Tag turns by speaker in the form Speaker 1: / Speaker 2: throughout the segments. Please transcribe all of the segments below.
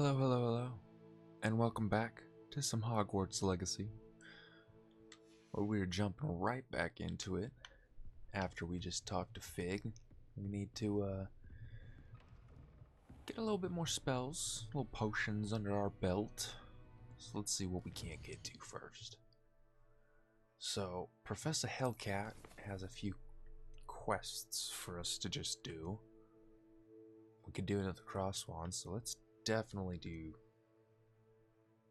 Speaker 1: Hello, hello, hello, and welcome back to some Hogwarts Legacy, where we're jumping right back into it after we just talked to Fig. We need to get a little bit more spells, little potions under our belt. So let's see what we can't get to first. So Professor Hellcat has a few quests for us to just do. We could do another cross one, so let's definitely do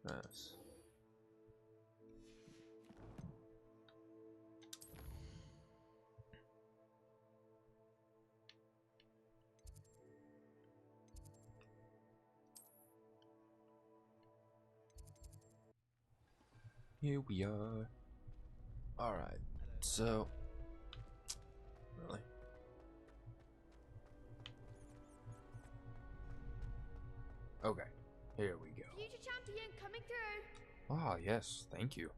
Speaker 1: this. Here we are. Alright, so really? Okay, here we go.
Speaker 2: Future champion coming through.
Speaker 1: Ah, yes, thank you.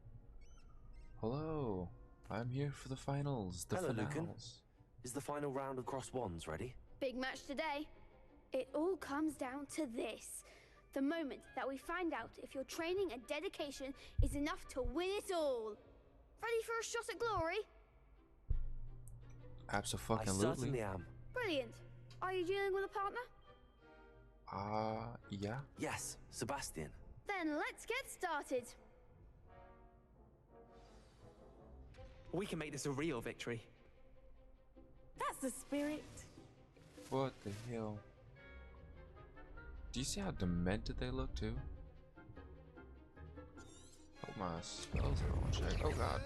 Speaker 1: Hello, I'm here for the finals, the
Speaker 3: Hello,
Speaker 1: finals.
Speaker 3: Lucan. Is the final round of cross wands ready?
Speaker 2: Big match today. It all comes down to this. The moment that we find out if your training and dedication is enough to win it all. Ready for a shot at glory?
Speaker 3: I
Speaker 1: Absolutely.
Speaker 3: certainly am.
Speaker 2: Brilliant. Are you dealing with a partner?
Speaker 1: Yeah.
Speaker 3: Yes, Sebastian.
Speaker 2: Then let's get started.
Speaker 4: We can make this a real victory.
Speaker 5: That's the spirit.
Speaker 1: What the hell? Do you see how demented they look too? Oh, my spells are on check. Oh god.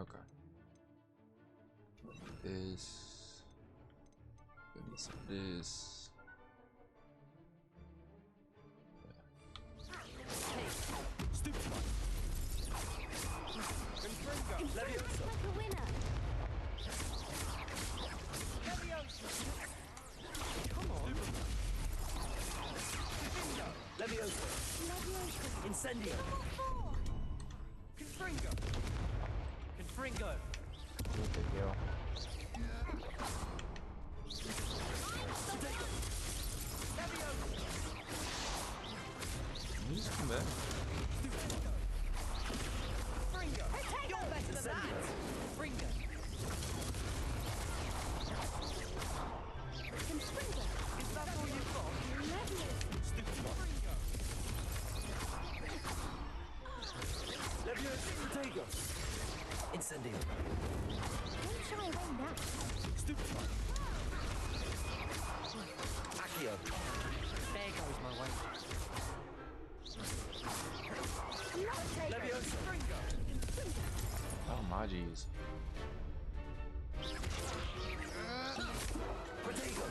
Speaker 1: Okay. This. Give me some of this.
Speaker 2: Like a winner.
Speaker 3: Leviosa. Incendio.
Speaker 4: Confringo! Confringo!
Speaker 1: What the hell? Can you just come back?
Speaker 4: Fringo! You're better than that! Fringo! Is that all you've got?
Speaker 3: Leviosa. Protego. Incendio.
Speaker 5: Don't shy away now.
Speaker 3: Accio.
Speaker 4: There goes my way.
Speaker 3: Leviosa.
Speaker 1: Oh my jeez.
Speaker 3: Protego.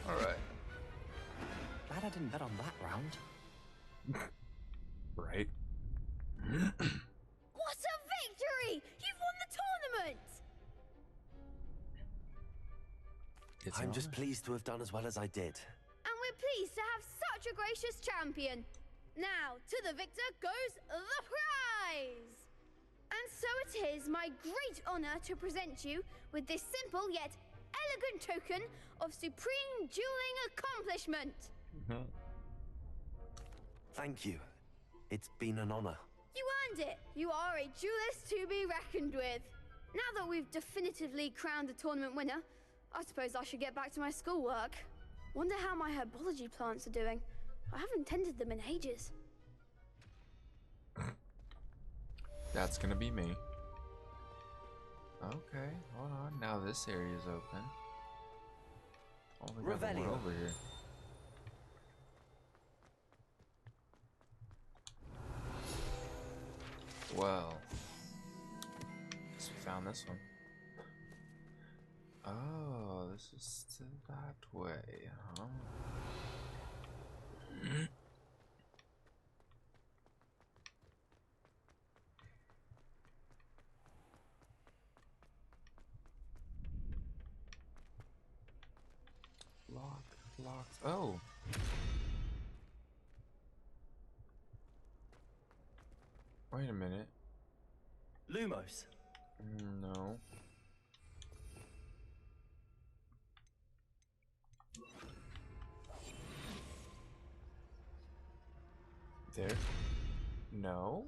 Speaker 1: Alright.
Speaker 4: Glad I didn't bet on that round.
Speaker 1: Right.
Speaker 2: What a victory! You've won the tournament!
Speaker 1: It's
Speaker 3: I'm
Speaker 1: an
Speaker 3: just
Speaker 1: honor.
Speaker 3: pleased to have done as well as I did.
Speaker 2: And we're pleased to have such a gracious champion. Now, to the victor goes the prize! And so it is my great honor to present you with this simple yet elegant token of supreme dueling accomplishment.
Speaker 1: Mhm.
Speaker 3: Thank you. It's been an honor.
Speaker 2: You earned it. You are a duelist to be reckoned with. Now that we've definitively crowned the tournament winner, I suppose I should get back to my schoolwork. Wonder how my herbology plants are doing. I haven't tended them in ages.
Speaker 1: That's gonna be me. Okay, hold on. Now this area is open. Oh, we got one
Speaker 3: Revelio.
Speaker 1: over here. Well, guess we found this one. Oh, this is to that way, huh? Locked. Oh. Wait a minute.
Speaker 3: Lumos.
Speaker 1: No. there? No.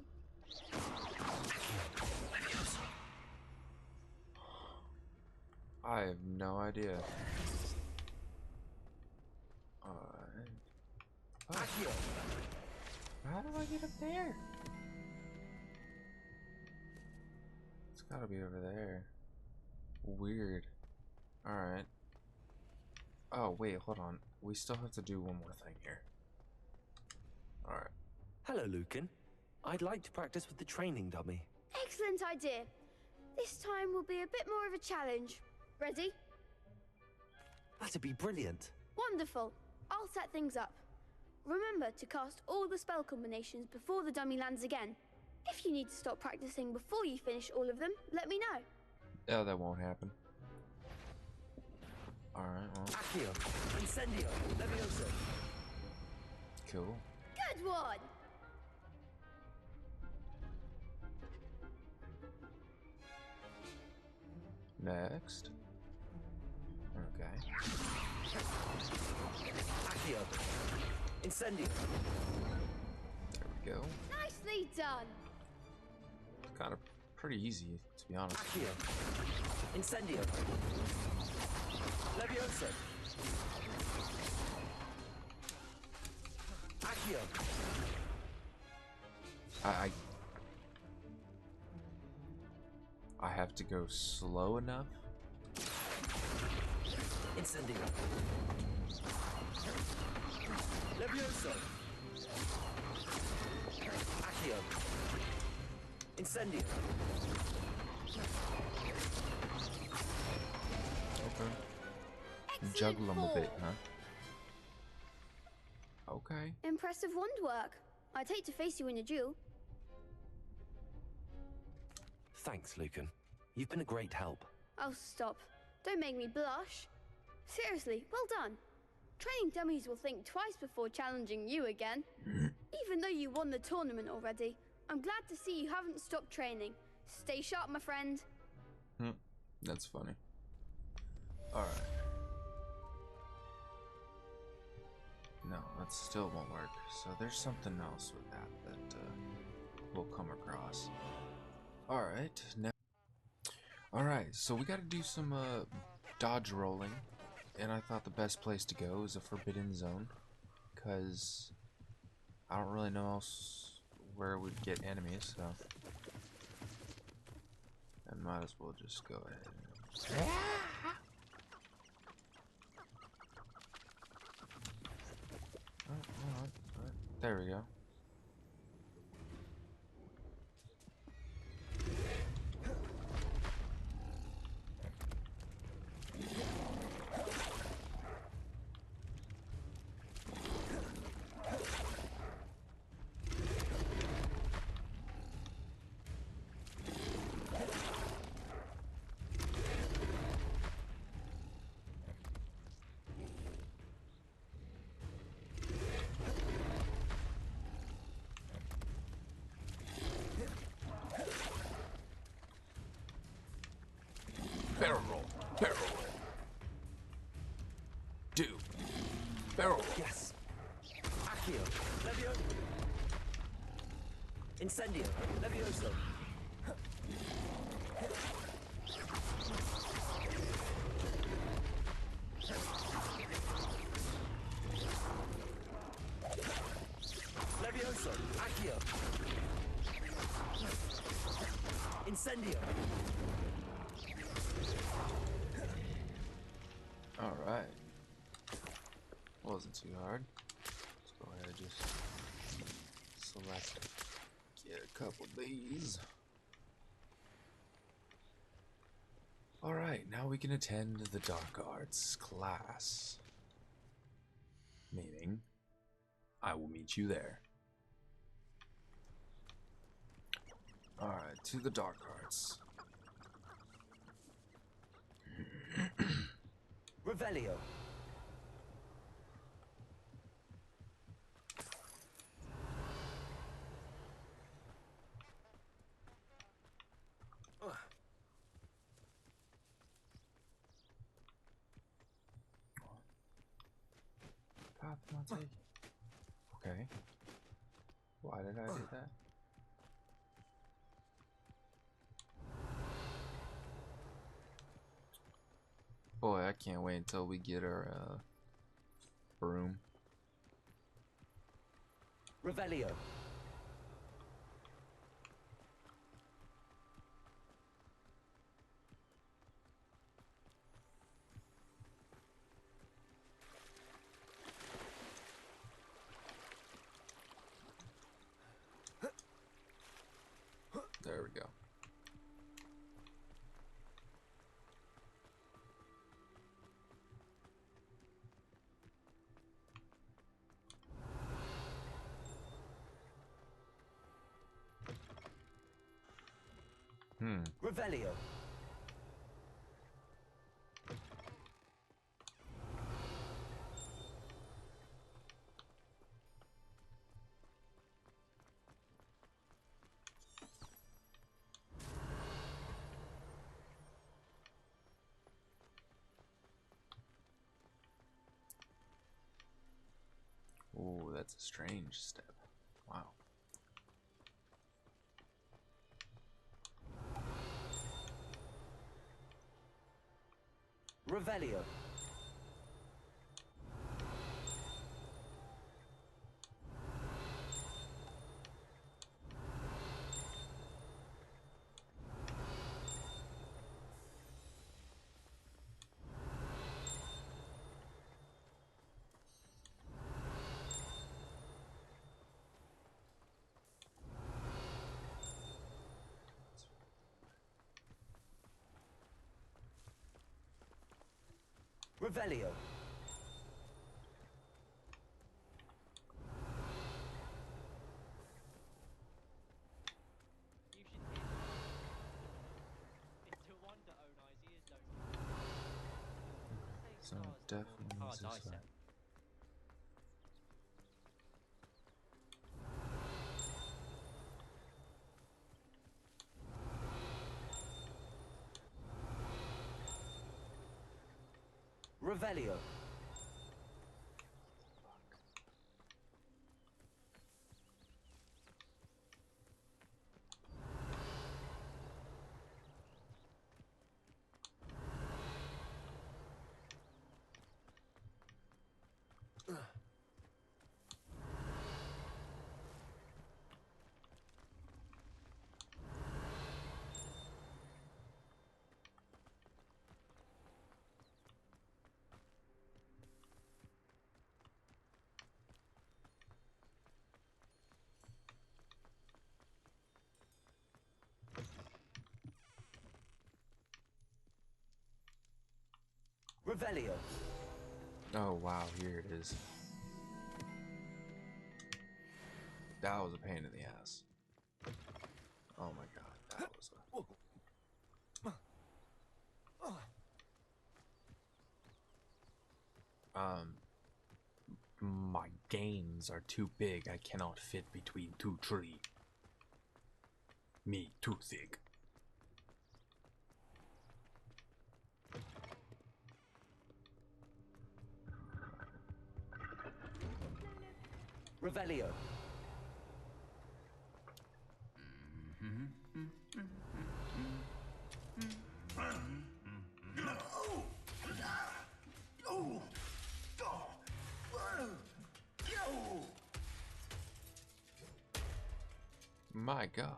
Speaker 1: I have no idea. Alright. Oh. How do I get up there? It's gotta be over there. Weird. Alright. Oh, wait, hold on. We still have to do one more thing here. Alright.
Speaker 3: Hello, Lucan. I'd like to practice with the training dummy.
Speaker 2: Excellent idea. This time will be a bit more of a challenge. Ready?
Speaker 3: That'd be brilliant.
Speaker 2: Wonderful. I'll set things up. Remember to cast all the spell combinations before the dummy lands again. If you need to stop practicing before you finish all of them, let me know.
Speaker 1: Oh, that won't happen. Alright, well.
Speaker 3: Accio, Incendio, Levioso.
Speaker 1: Cool.
Speaker 2: Good one!
Speaker 1: Next. Okay.
Speaker 3: Accio, Incendio.
Speaker 1: There we go.
Speaker 2: Nicely done!
Speaker 1: Kind of pretty easy, to be honest.
Speaker 3: Accio, Incendio. Levioso. Accio.
Speaker 1: I have to go slow enough.
Speaker 3: Incendio. Levioso. Accio. Incendio.
Speaker 1: Okay.
Speaker 2: Excellent
Speaker 1: Juggle them a
Speaker 2: ball.
Speaker 1: bit, huh? Okay.
Speaker 2: Impressive wand work. I'd hate to face you in a duel.
Speaker 3: Thanks, Lucan. You've been a great help.
Speaker 2: Oh, stop. Don't make me blush. Seriously, well done. Training dummies will think twice before challenging you again. Even though you won the tournament already, I'm glad to see you haven't stopped training. Stay sharp, my friend.
Speaker 1: That's funny. Alright. No, that still won't work. So there's something else with that we'll come across. Alright, now. Alright, so we gotta do some dodge rolling. And I thought the best place to go is a forbidden zone. Because I don't really know else where we'd get enemies, so I might as well just go ahead. Alright. There we go. Barrel roll. Barrel roll. Do. Barrel roll.
Speaker 3: Yes. Accio. Levio. Incendio. Levioso. Levioso. Accio. Incendio.
Speaker 1: Alright. Wasn't too hard. Let's go ahead and just select, get a couple of these. Alright, now we can attend the Dark Arts class. Meaning, I will meet you there. Alright, to the Dark Arts.
Speaker 3: Revelio.
Speaker 1: Path not taken. Okay. Why did I do that? Boy, I can't wait until we get our broom.
Speaker 3: Revelio.
Speaker 1: There we go.
Speaker 3: Revelio.
Speaker 1: Oh, that's a strange step. Wow.
Speaker 3: Revelio. Revelio.
Speaker 6: You should hear. It's a wonder own eyes ears don't.
Speaker 1: So it definitely is this way.
Speaker 3: Revelio. Revelio.
Speaker 1: Oh wow, here it is. That was a pain in the ass. Oh my god, that was my gains are too big. I cannot fit between two trees. Me too thick.
Speaker 3: Revelio.
Speaker 1: My god.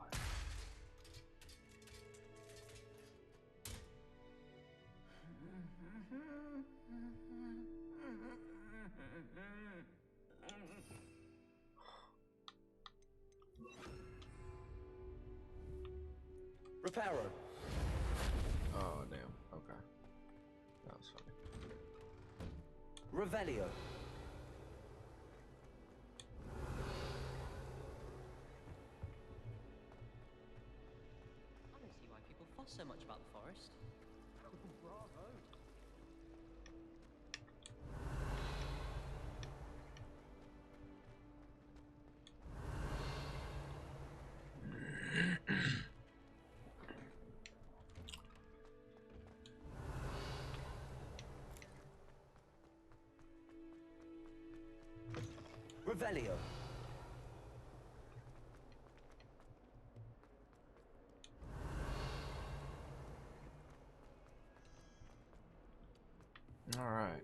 Speaker 3: Reparo.
Speaker 1: Oh damn. Okay. That was funny.
Speaker 3: Revelio.
Speaker 6: I don't see why people fuss so much about the forest. Bravo.
Speaker 3: Revelio.
Speaker 1: All right.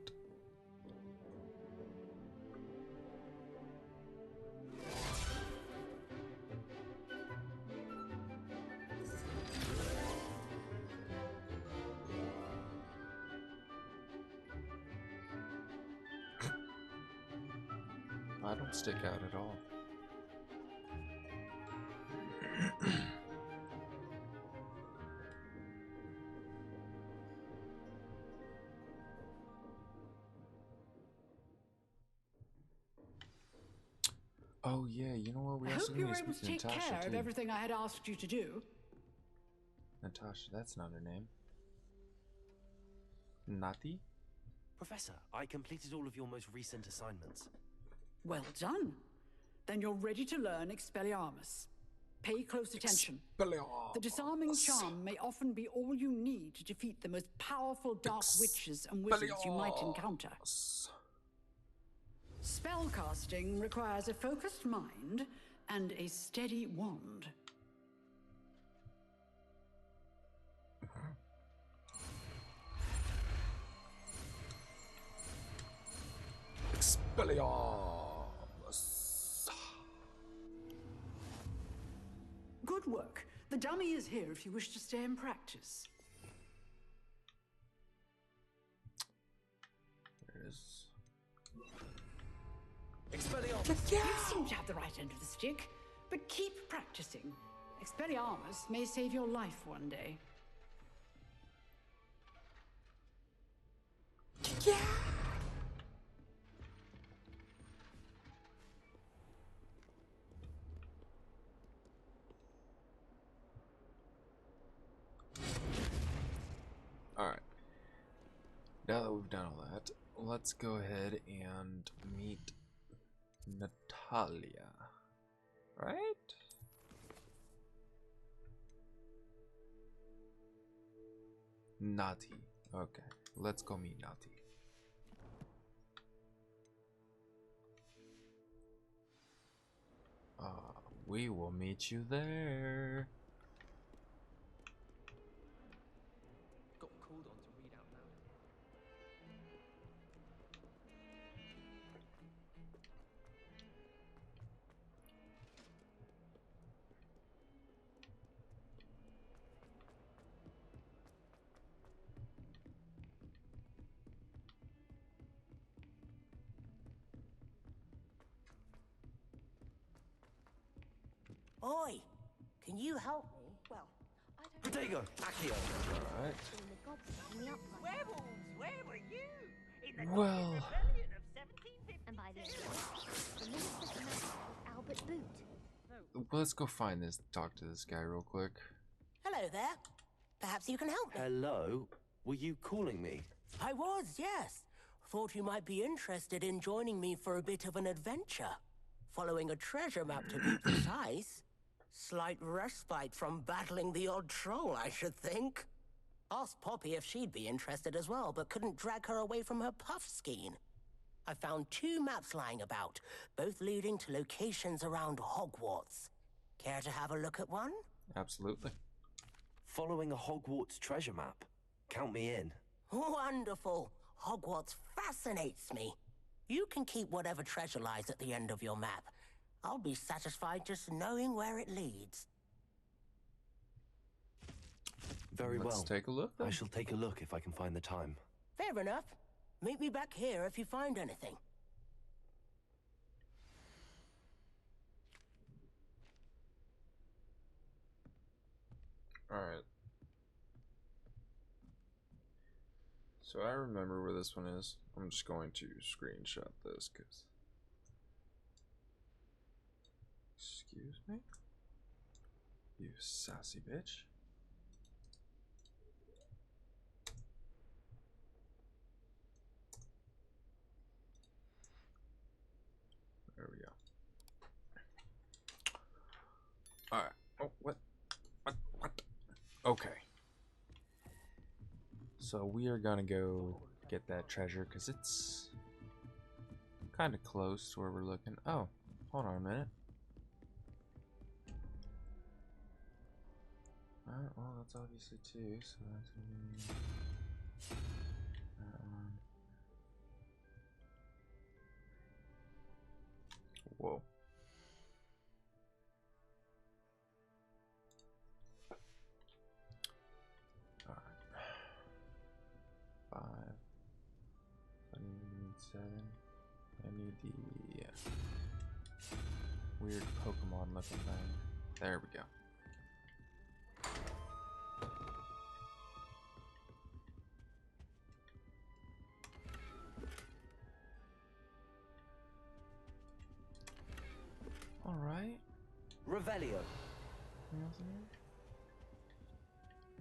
Speaker 1: I don't stick out at all. Oh yeah, you know what? We
Speaker 7: I
Speaker 1: also
Speaker 7: hope you
Speaker 1: need
Speaker 7: were
Speaker 1: to
Speaker 7: able
Speaker 1: speak
Speaker 7: to
Speaker 1: to
Speaker 7: take
Speaker 1: Natasha
Speaker 7: care of
Speaker 1: too.
Speaker 7: everything I had asked you to do.
Speaker 1: Natasha, that's not her name. Nati?
Speaker 3: Professor, I completed all of your most recent assignments.
Speaker 7: Well done. Then you're ready to learn Expelliarmus. Pay close attention. The disarming charm may often be all you need to defeat the most powerful dark witches and wizards you might encounter. Spellcasting requires a focused mind and a steady wand.
Speaker 1: Expelliarmus.
Speaker 7: Good work. The dummy is here if you wish to stay and practice.
Speaker 1: There's...
Speaker 3: Expelliarmus!
Speaker 7: You seem to have the right end of the stick, but keep practicing. Expelliarmus may save your life one day.
Speaker 1: Alright. Now that we've done all that, let's go ahead and meet Natalia. Right? Nati. Okay, let's go meet Nati. We will meet you there.
Speaker 6: Got called on to read out loud.
Speaker 8: Oi, can you help me?
Speaker 5: Well, I don't
Speaker 3: Protego! Accio!
Speaker 1: Alright.
Speaker 5: know the gods set me up like
Speaker 4: Werewolves, where were you? In the
Speaker 1: Well.
Speaker 4: rebellion of 1750.
Speaker 5: and by the end of it, the minister's man was Albert Boot.
Speaker 1: Let's go find this, talk to this guy real quick.
Speaker 8: Hello there. Perhaps you can help me.
Speaker 3: Hello? Were you calling me?
Speaker 8: I was, yes. Thought you might be interested in joining me for a bit of an adventure. Following a treasure map to be precise. Slight respite from battling the odd troll, I should think. Asked Poppy if she'd be interested as well, but couldn't drag her away from her puff skein. I found 2 maps lying about, both leading to locations around Hogwarts. Care to have a look at one?
Speaker 1: Absolutely.
Speaker 3: Following a Hogwarts treasure map. Count me in.
Speaker 8: Wonderful. Hogwarts fascinates me. You can keep whatever treasure lies at the end of your map. I'll be satisfied just knowing where it leads.
Speaker 3: Very well.
Speaker 1: Let's take a look then.
Speaker 3: I shall take a look if I can find the time.
Speaker 8: Fair enough. Meet me back here if you find anything.
Speaker 1: Alright. So I remember where this one is. I'm just going to screenshot this because... Excuse me? You sassy bitch. There we go. Alright. Oh, what? What? Okay. So we are gonna go get that treasure because it's kind of close to where we're looking. Oh, hold on a minute. Alright, well, that's obviously 2, so that's gonna be that one. Whoa. Alright. 5. I need 7. I need the weird Pokemon looking thing. There we go. Alright.
Speaker 3: Revelio.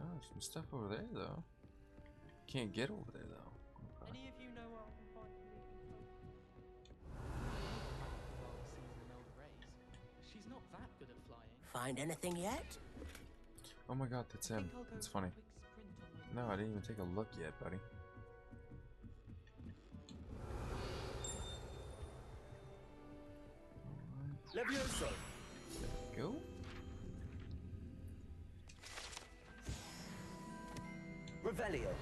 Speaker 1: Oh, there's some stuff over there though. Can't get over there though. Okay.
Speaker 6: Any of you know where I can find She's not that good at flying.
Speaker 8: Find anything yet?
Speaker 1: Oh my god, that's him. It's funny. No, I didn't even take a look yet, buddy.
Speaker 3: Levioso.
Speaker 1: There we go.
Speaker 3: Revelio.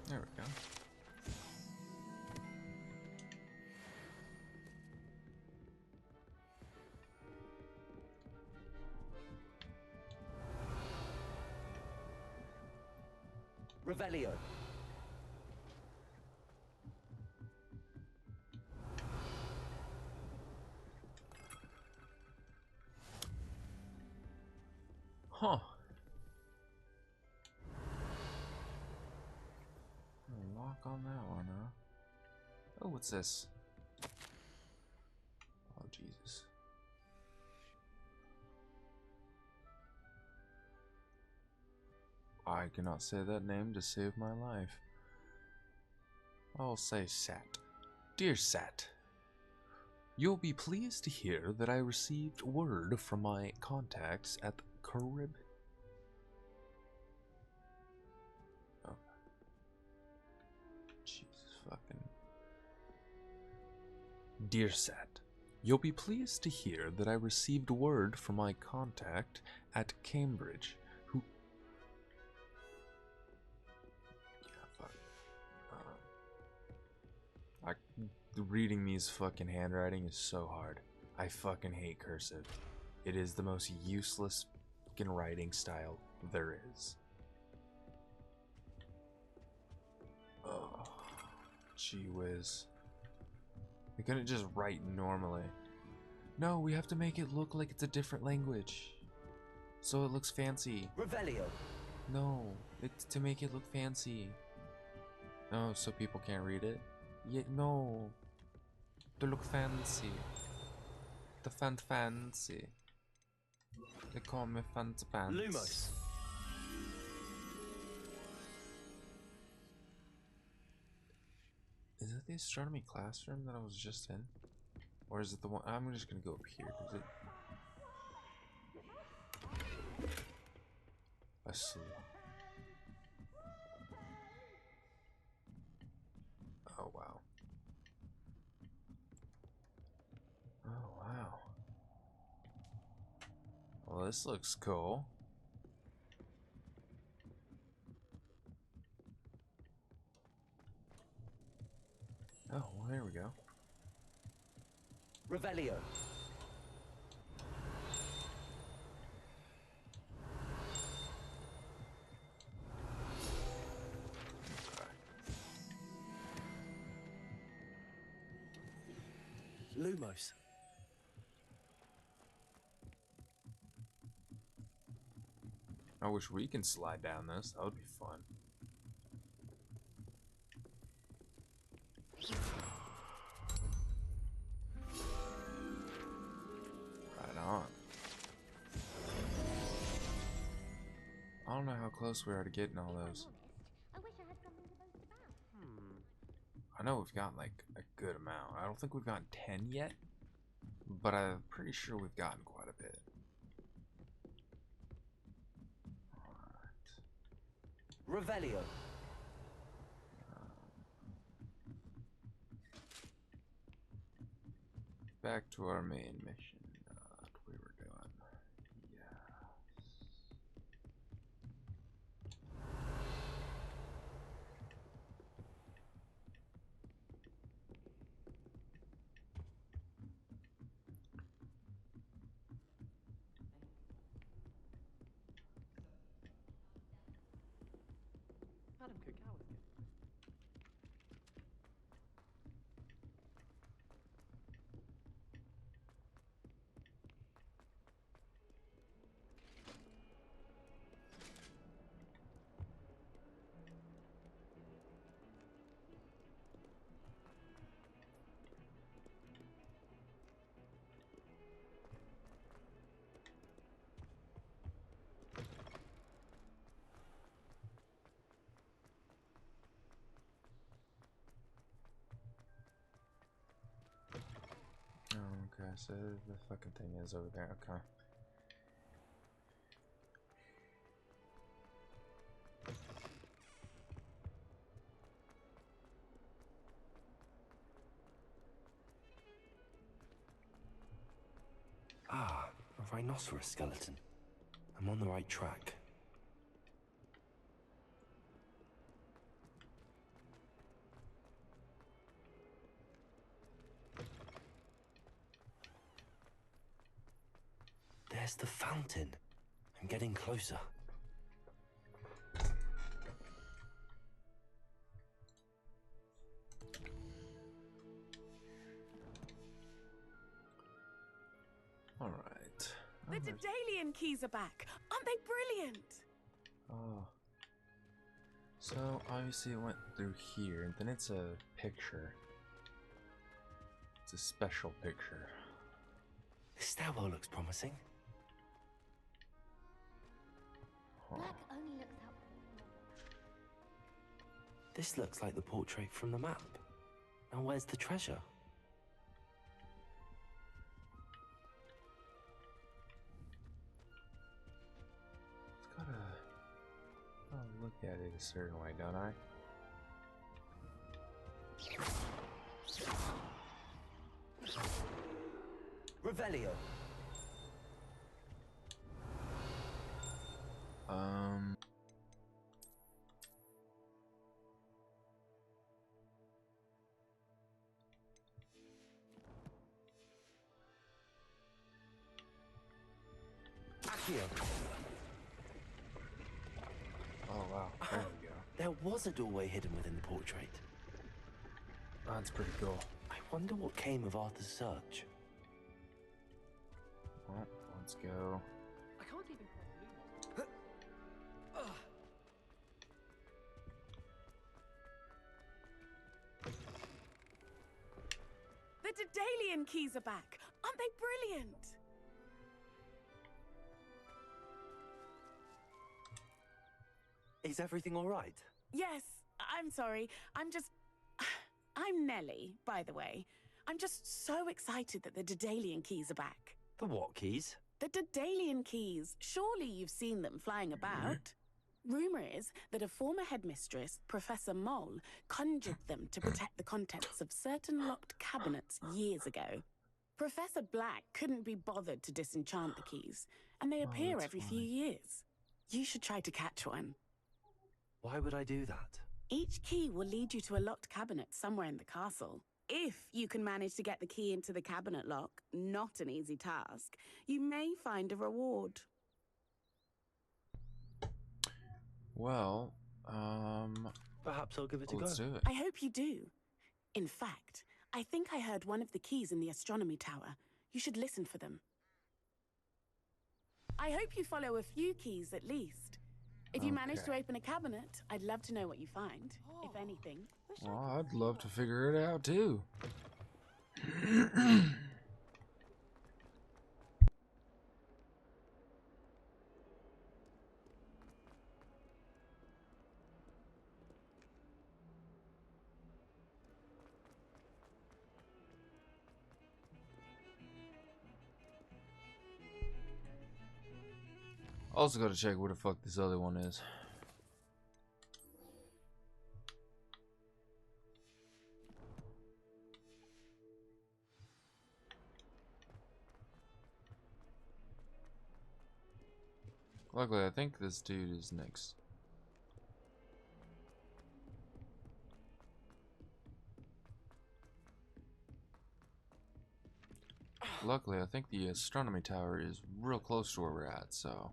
Speaker 1: There we go.
Speaker 3: Revelio.
Speaker 1: Huh. Lock on that one, huh? Oh, what's this? Oh, Jesus. I cannot say that name to save my life. I'll say Sat. Dear Sat, you'll be pleased to hear that I received word from my contacts at the Carib. Oh. Jesus fucking. Dear Sat, you'll be pleased to hear that I received word from my contact at Cambridge. Reading these fucking handwriting is so hard. I fucking hate cursive. It is the most useless fucking writing style there is. Oh, gee whiz. We couldn't just write normally. No, we have to make it look like it's a different language. So it looks fancy.
Speaker 3: Revelio.
Speaker 1: No, it's to make it look fancy. No, so people can't read it? Yeah, no. To look fancy. The fancy. They call me fancy pants.
Speaker 3: Lumos.
Speaker 1: Is it the astronomy classroom that I was just in? Or is it the one? I'm just gonna go up here because it. I see. Oh wow. Oh wow. Well, this looks cool. Oh, well, there we go.
Speaker 3: Revelio. Lumos.
Speaker 1: I wish we can slide down this. That would be fun. Right on. I don't know how close we are to getting all those.
Speaker 5: I wish I had something to boast about.
Speaker 1: I know we've gotten like a good amount. I don't think we've gotten 10 yet, but I'm pretty sure we've gotten quite a bit.
Speaker 3: Revelio.
Speaker 1: back to our main mission that we were doing. Yeah.
Speaker 6: Madam Cook, how is it?
Speaker 1: Oh, okay, so the fucking thing is over there. Okay.
Speaker 3: Ah, a rhinoceros skeleton. I'm on the right track. There's the fountain. I'm getting closer.
Speaker 1: Alright.
Speaker 4: The Daedalian keys are back. Aren't they brilliant?
Speaker 1: Oh. So, obviously it went through here, and then it's a picture. It's a special picture.
Speaker 3: This stairwell looks promising.
Speaker 1: Huh.
Speaker 5: Black only looks out.
Speaker 3: This looks like the portrait from the map. Now where's the treasure?
Speaker 1: I'll look at it a certain way, don't I?
Speaker 3: Revelio. Accio.
Speaker 1: Oh wow, there we go.
Speaker 3: There was a doorway hidden within the portrait.
Speaker 1: That's pretty cool.
Speaker 3: I wonder what came of Arthur's search.
Speaker 1: Well, let's go.
Speaker 6: I can't even find Lumos.
Speaker 4: The Daedalian keys are back. Aren't they brilliant?
Speaker 3: Is everything all right?
Speaker 4: Yes, I'm sorry. I'm Nellie, by the way. I'm just so excited that the Daedalian keys are back.
Speaker 3: The what keys?
Speaker 4: The Daedalian keys. Surely you've seen them flying about. Rumor is that a former headmistress, Professor Mole, conjured them to protect the contents of certain locked cabinets years ago. Professor Black couldn't be bothered to disenchant the keys, and they appear
Speaker 1: that's
Speaker 4: every
Speaker 1: funny.
Speaker 4: few years. You should try to catch one.
Speaker 3: Why would I do that?
Speaker 4: Each key will lead you to a locked cabinet somewhere in the castle. If you can manage to get the key into the cabinet lock, not an easy task, you may find a reward.
Speaker 1: Well,
Speaker 3: Perhaps I'll give it a go.
Speaker 1: let's do it.
Speaker 4: I hope you do. In fact, I think I heard one of the keys in the astronomy tower. You should listen for them. I hope you follow a few keys at least. If you manage to
Speaker 1: Okay.
Speaker 4: open a cabinet, I'd love to know what you find, if anything.
Speaker 1: Well, I'd love to figure it out too. Also gotta check where the fuck this other one is. Luckily, I think this dude is next. Luckily, I think the astronomy tower is real close to where we're at, so...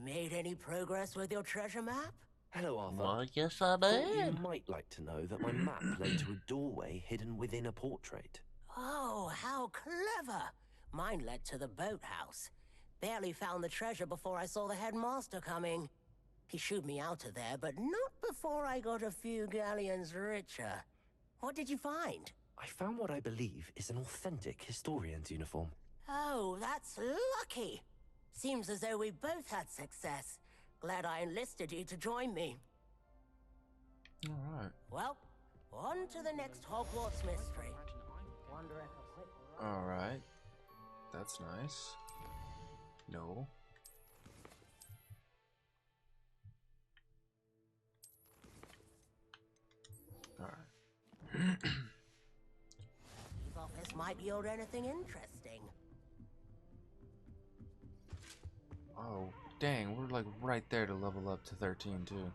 Speaker 8: Made any progress with your treasure map?
Speaker 3: Hello, Arthur.
Speaker 6: Why, yes, I
Speaker 3: Thought you
Speaker 6: did.
Speaker 3: might like to know that my map led to a doorway hidden within a portrait.
Speaker 8: Oh, how clever! Mine led to the boathouse. Barely found the treasure before I saw the headmaster coming. He shooed me out of there, but not before I got a few galleons richer. What did you find?
Speaker 3: I found what I believe is an authentic historian's uniform.
Speaker 8: Oh, that's lucky. Seems as though we both had success. Glad I enlisted you to join me.
Speaker 1: Alright.
Speaker 8: Well, on to the next Hogwarts mystery. Wonder if a quick...
Speaker 1: Alright. That's nice. No. Alright.
Speaker 8: Chief office might yield anything interesting.
Speaker 1: Oh, dang, we're like right there to level up to 13 too.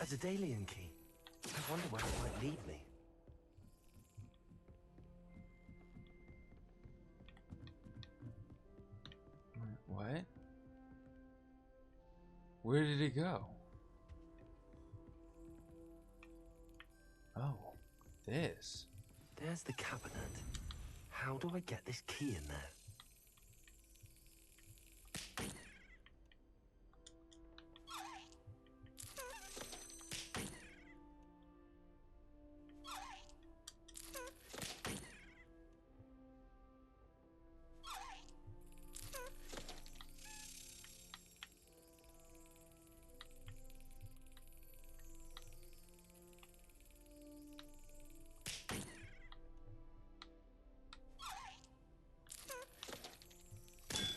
Speaker 3: A Daedalian key. I wonder where it might lead me.
Speaker 1: What? Where did it go? Oh, this.
Speaker 3: There's the cabinet. How do I get this key in there?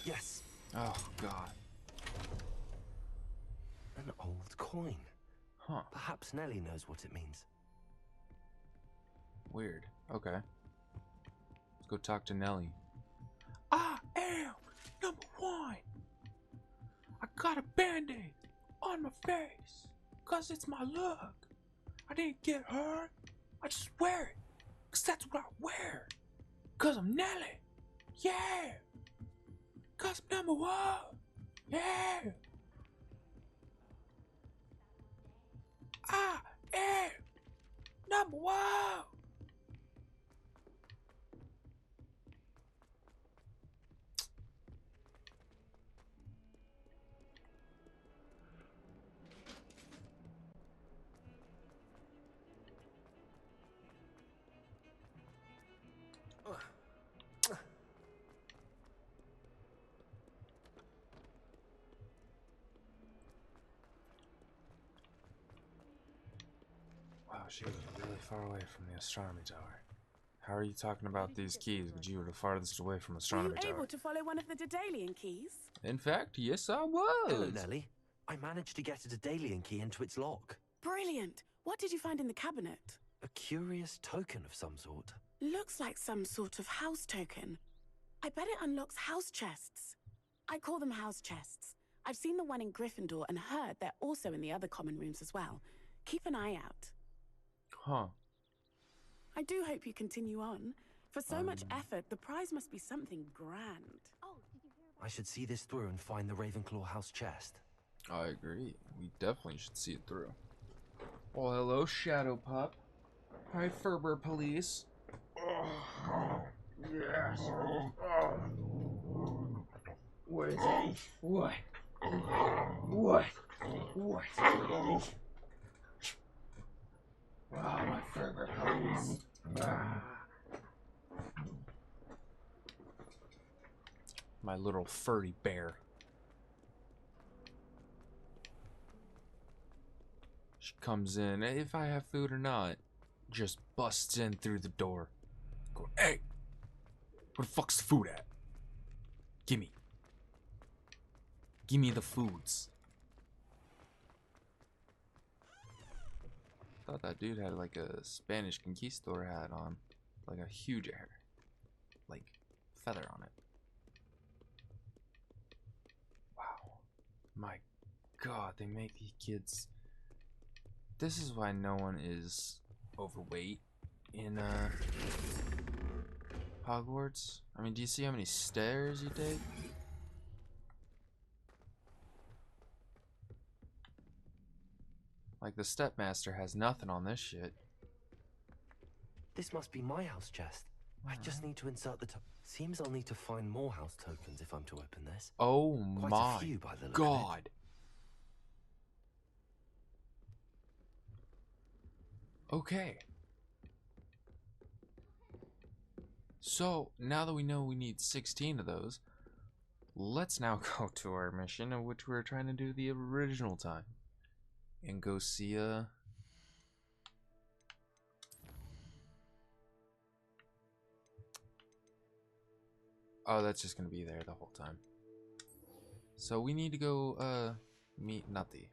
Speaker 3: Yes.
Speaker 1: Oh, God.
Speaker 3: An old coin.
Speaker 1: Huh.
Speaker 3: Perhaps Nellie knows what it means.
Speaker 1: Weird. Okay. Let's go talk to Nellie. I am #1. I got a band-aid on my face. Cause it's my look. I didn't get hurt. I just wear it. Cause that's what I wear. Cause I'm Nelly. Yeah. Cause I'm #1. Yeah. I am #1. Wow, she was really far away from the astronomy tower. How are you talking about these keys, but you were the farthest away from
Speaker 4: Were you
Speaker 1: astronomy tower?
Speaker 4: able to follow one of the Daedalian keys?
Speaker 1: In fact, yes, I was.
Speaker 3: Hello, Nellie. I managed to get a Daedalian key into its lock.
Speaker 4: Brilliant. What did you find in the cabinet?
Speaker 3: A curious token of some sort.
Speaker 4: Looks like some sort of house token. I bet it unlocks house chests. I call them house chests. I've seen the one in Gryffindor and heard they're also in the other common rooms as well. Keep an eye out.
Speaker 1: Huh.
Speaker 4: I do hope you continue on. For so much effort, the prize must be something grand.
Speaker 5: Oh, did you hear about
Speaker 3: I should see this through and find the Ravenclaw house chest.
Speaker 1: I agree. We definitely should see it through. Well, hello, Shadow Pup. Hi, Ferber Police. Oh, yes. Oh. What is it? What? What? What? Oh, my Ferber Police. Ah. My little furry bear. She comes in, if I have food or not, just busts in through the door. Go, hey, where the fuck's the food at? Gimme. Gimme the foods. Thought that dude had like a Spanish conquistador hat on. Like a huge hair. Like feather on it. Wow. My God, they make these kids. This is why no one is overweight in Hogwarts. I mean, do you see how many stairs you take? Like the stepmaster has nothing on this shit.
Speaker 3: This must be my house chest. I just need to insert the seems I'll need to find more house tokens if I'm to open this.
Speaker 1: Oh
Speaker 3: Quite
Speaker 1: my
Speaker 3: a few by the look
Speaker 1: God.
Speaker 3: of it.
Speaker 1: Okay. So, now that we know we need 16 of those, let's now go to our mission, of which we were trying to do the original time. And go see, Oh, that's just gonna be there the whole time. So we need to go, meet Nutty.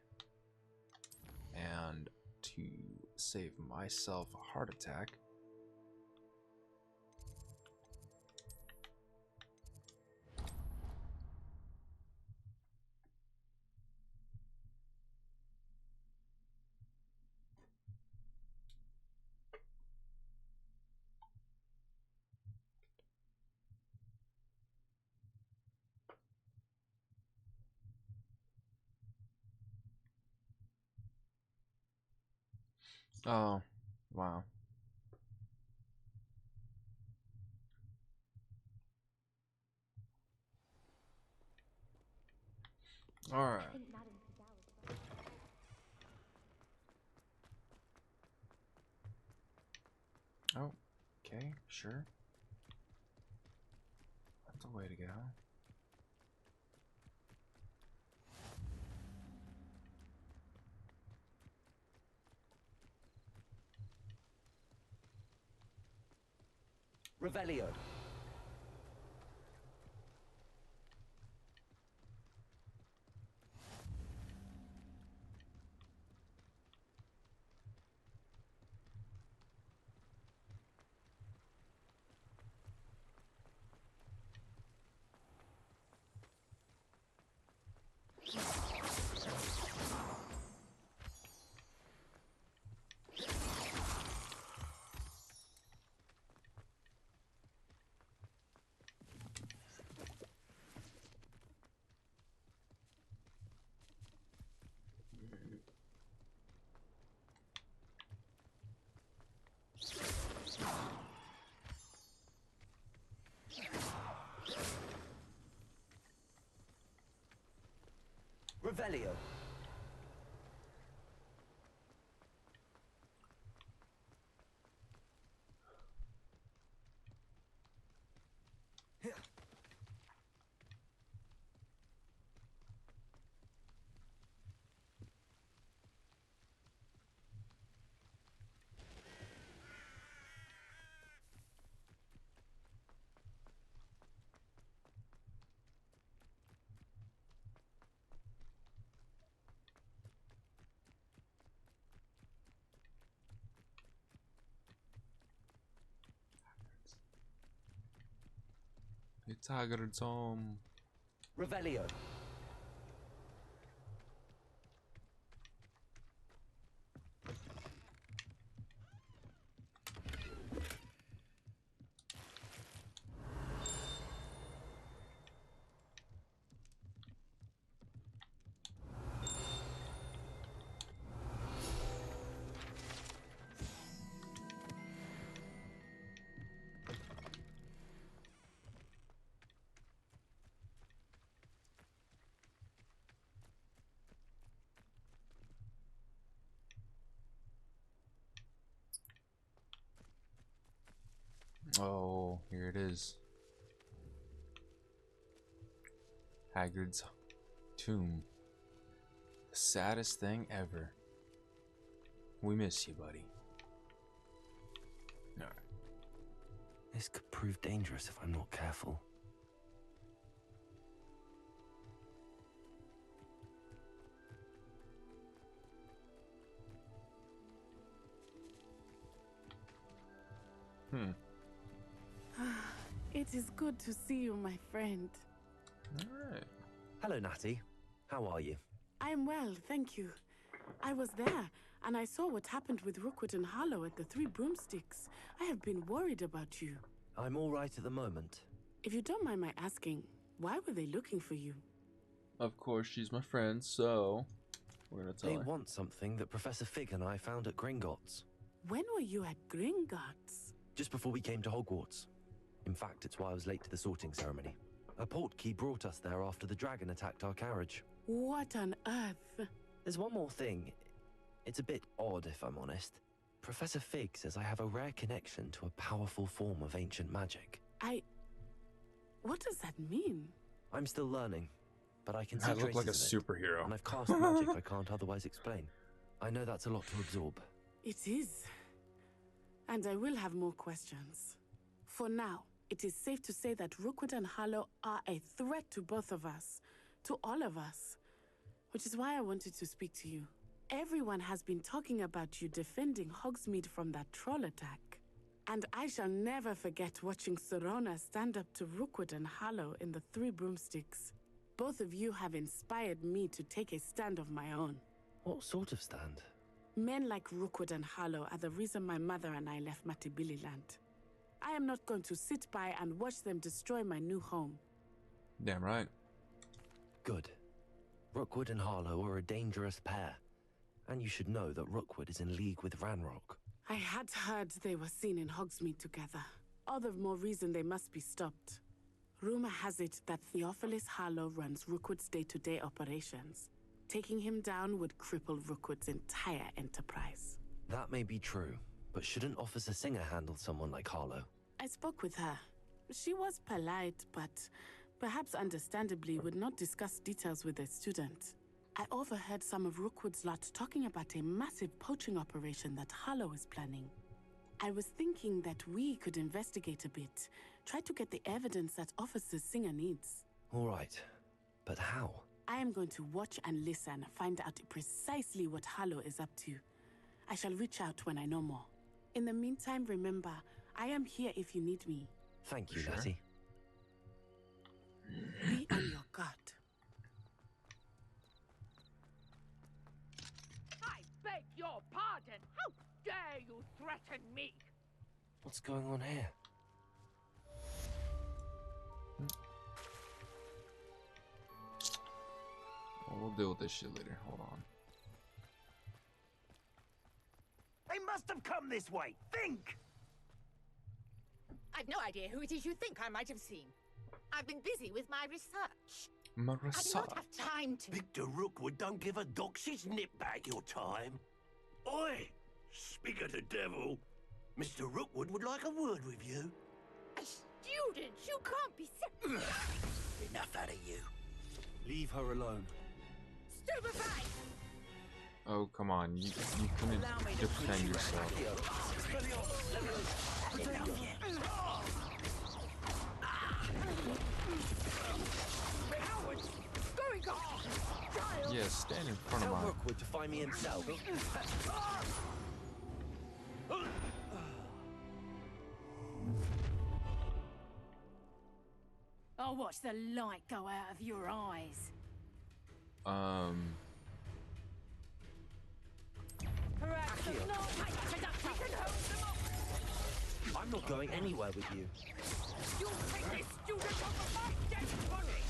Speaker 1: And to save myself a heart attack, oh, wow. Alright.
Speaker 5: I think Madame Fidel is right.
Speaker 1: Oh, okay, sure. That's a way to go.
Speaker 3: Revelio. Revelio.
Speaker 1: It's Hagrid's home.
Speaker 3: Revelio.
Speaker 1: Oh, here it is. Hagrid's tomb. The saddest thing ever. We miss you, buddy. Alright.
Speaker 3: This could prove dangerous if I'm not careful.
Speaker 4: It is good to see you, my friend.
Speaker 1: Alright.
Speaker 3: Hello, Natty. How are you?
Speaker 4: I am well, thank you. I was there, and I saw what happened with Rookwood and Harlow at the Three Broomsticks. I have been worried about you.
Speaker 3: I'm all right at the moment.
Speaker 4: If you don't mind my asking, why were they looking for you?
Speaker 1: Of course, she's my friend, so we're gonna tell
Speaker 3: They
Speaker 1: her.
Speaker 3: want something that Professor Fig and I found at Gringotts.
Speaker 4: When were you at Gringotts?
Speaker 3: Just before we came to Hogwarts. In fact, it's why I was late to the sorting ceremony. A portkey brought us there after the dragon attacked our carriage.
Speaker 4: What on earth?
Speaker 3: There's one more thing. It's a bit odd, if I'm honest. Professor Fig says I have a rare connection to a powerful form of ancient magic.
Speaker 4: What does that mean?
Speaker 3: I'm still learning, but I can see
Speaker 1: I look like a
Speaker 3: traces of it,
Speaker 1: superhero.
Speaker 3: and I've cast magic I can't otherwise explain. I know that's a lot to absorb.
Speaker 4: It is. And I will have more questions. For now, it is safe to say that Rookwood and Harlow are a threat to both of us. To all of us. Which is why I wanted to speak to you. Everyone has been talking about you defending Hogsmeade from that troll attack. And I shall never forget watching Serona stand up to Rookwood and Harlow in the Three Broomsticks. Both of you have inspired me to take a stand of my own.
Speaker 3: What sort of stand?
Speaker 4: Men like Rookwood and Harlow are the reason my mother and I left Matibililand. I am not going to sit by and watch them destroy my new home.
Speaker 1: Damn right.
Speaker 3: Good. Rookwood and Harlow are a dangerous pair. And you should know that Rookwood is in league with Ranrock.
Speaker 4: I had heard they were seen in Hogsmeade together. All the more reason they must be stopped. Rumor has it that Theophilus Harlow runs Rookwood's day-to-day operations. Taking him down would cripple Rookwood's entire enterprise.
Speaker 3: That may be true, but shouldn't Officer Singer handle someone like Harlow?
Speaker 4: I spoke with her. She was polite, but perhaps understandably would not discuss details with a student. I overheard some of Rookwood's lot talking about a massive poaching operation that Harlow is planning. I was thinking that we could investigate a bit, try to get the evidence that Officer Singer needs.
Speaker 3: All right, but how?
Speaker 4: I am going to watch and listen, find out precisely what Harlow is up to. I shall reach out when I know more. In the meantime, remember, I am here if you need me.
Speaker 3: Thank you,
Speaker 1: Sure.
Speaker 3: Natty.
Speaker 4: Be on your guard.
Speaker 9: I beg your pardon. How dare you threaten me?
Speaker 3: What's going on here?
Speaker 1: Well, we'll deal with this shit later. Hold on.
Speaker 10: They must have come this way. Think!
Speaker 11: I've no idea who it is you think I might have seen. I've been busy with my research. I do
Speaker 1: Marissa.
Speaker 11: not have time to...
Speaker 10: Victor Rookwood don't give a doxy's nip back your time. Oi! Speak of the devil. Mr. Rookwood would like a word with you.
Speaker 11: A student! You can't be so...
Speaker 10: Enough out of you.
Speaker 3: Leave her alone.
Speaker 11: Stupefy!
Speaker 1: Oh, come on. You couldn't defend yourself.
Speaker 9: Cowards! Going on! Child!
Speaker 1: Yeah, stand in front of
Speaker 3: Tell
Speaker 1: my...
Speaker 3: Rookwood to find me himself.
Speaker 5: I'll watch the light go out of your eyes.
Speaker 11: Perhaps
Speaker 3: Akio.
Speaker 11: not. We can hold them up.
Speaker 3: I'm not going anywhere with you.
Speaker 9: You'll take this student over my dead body!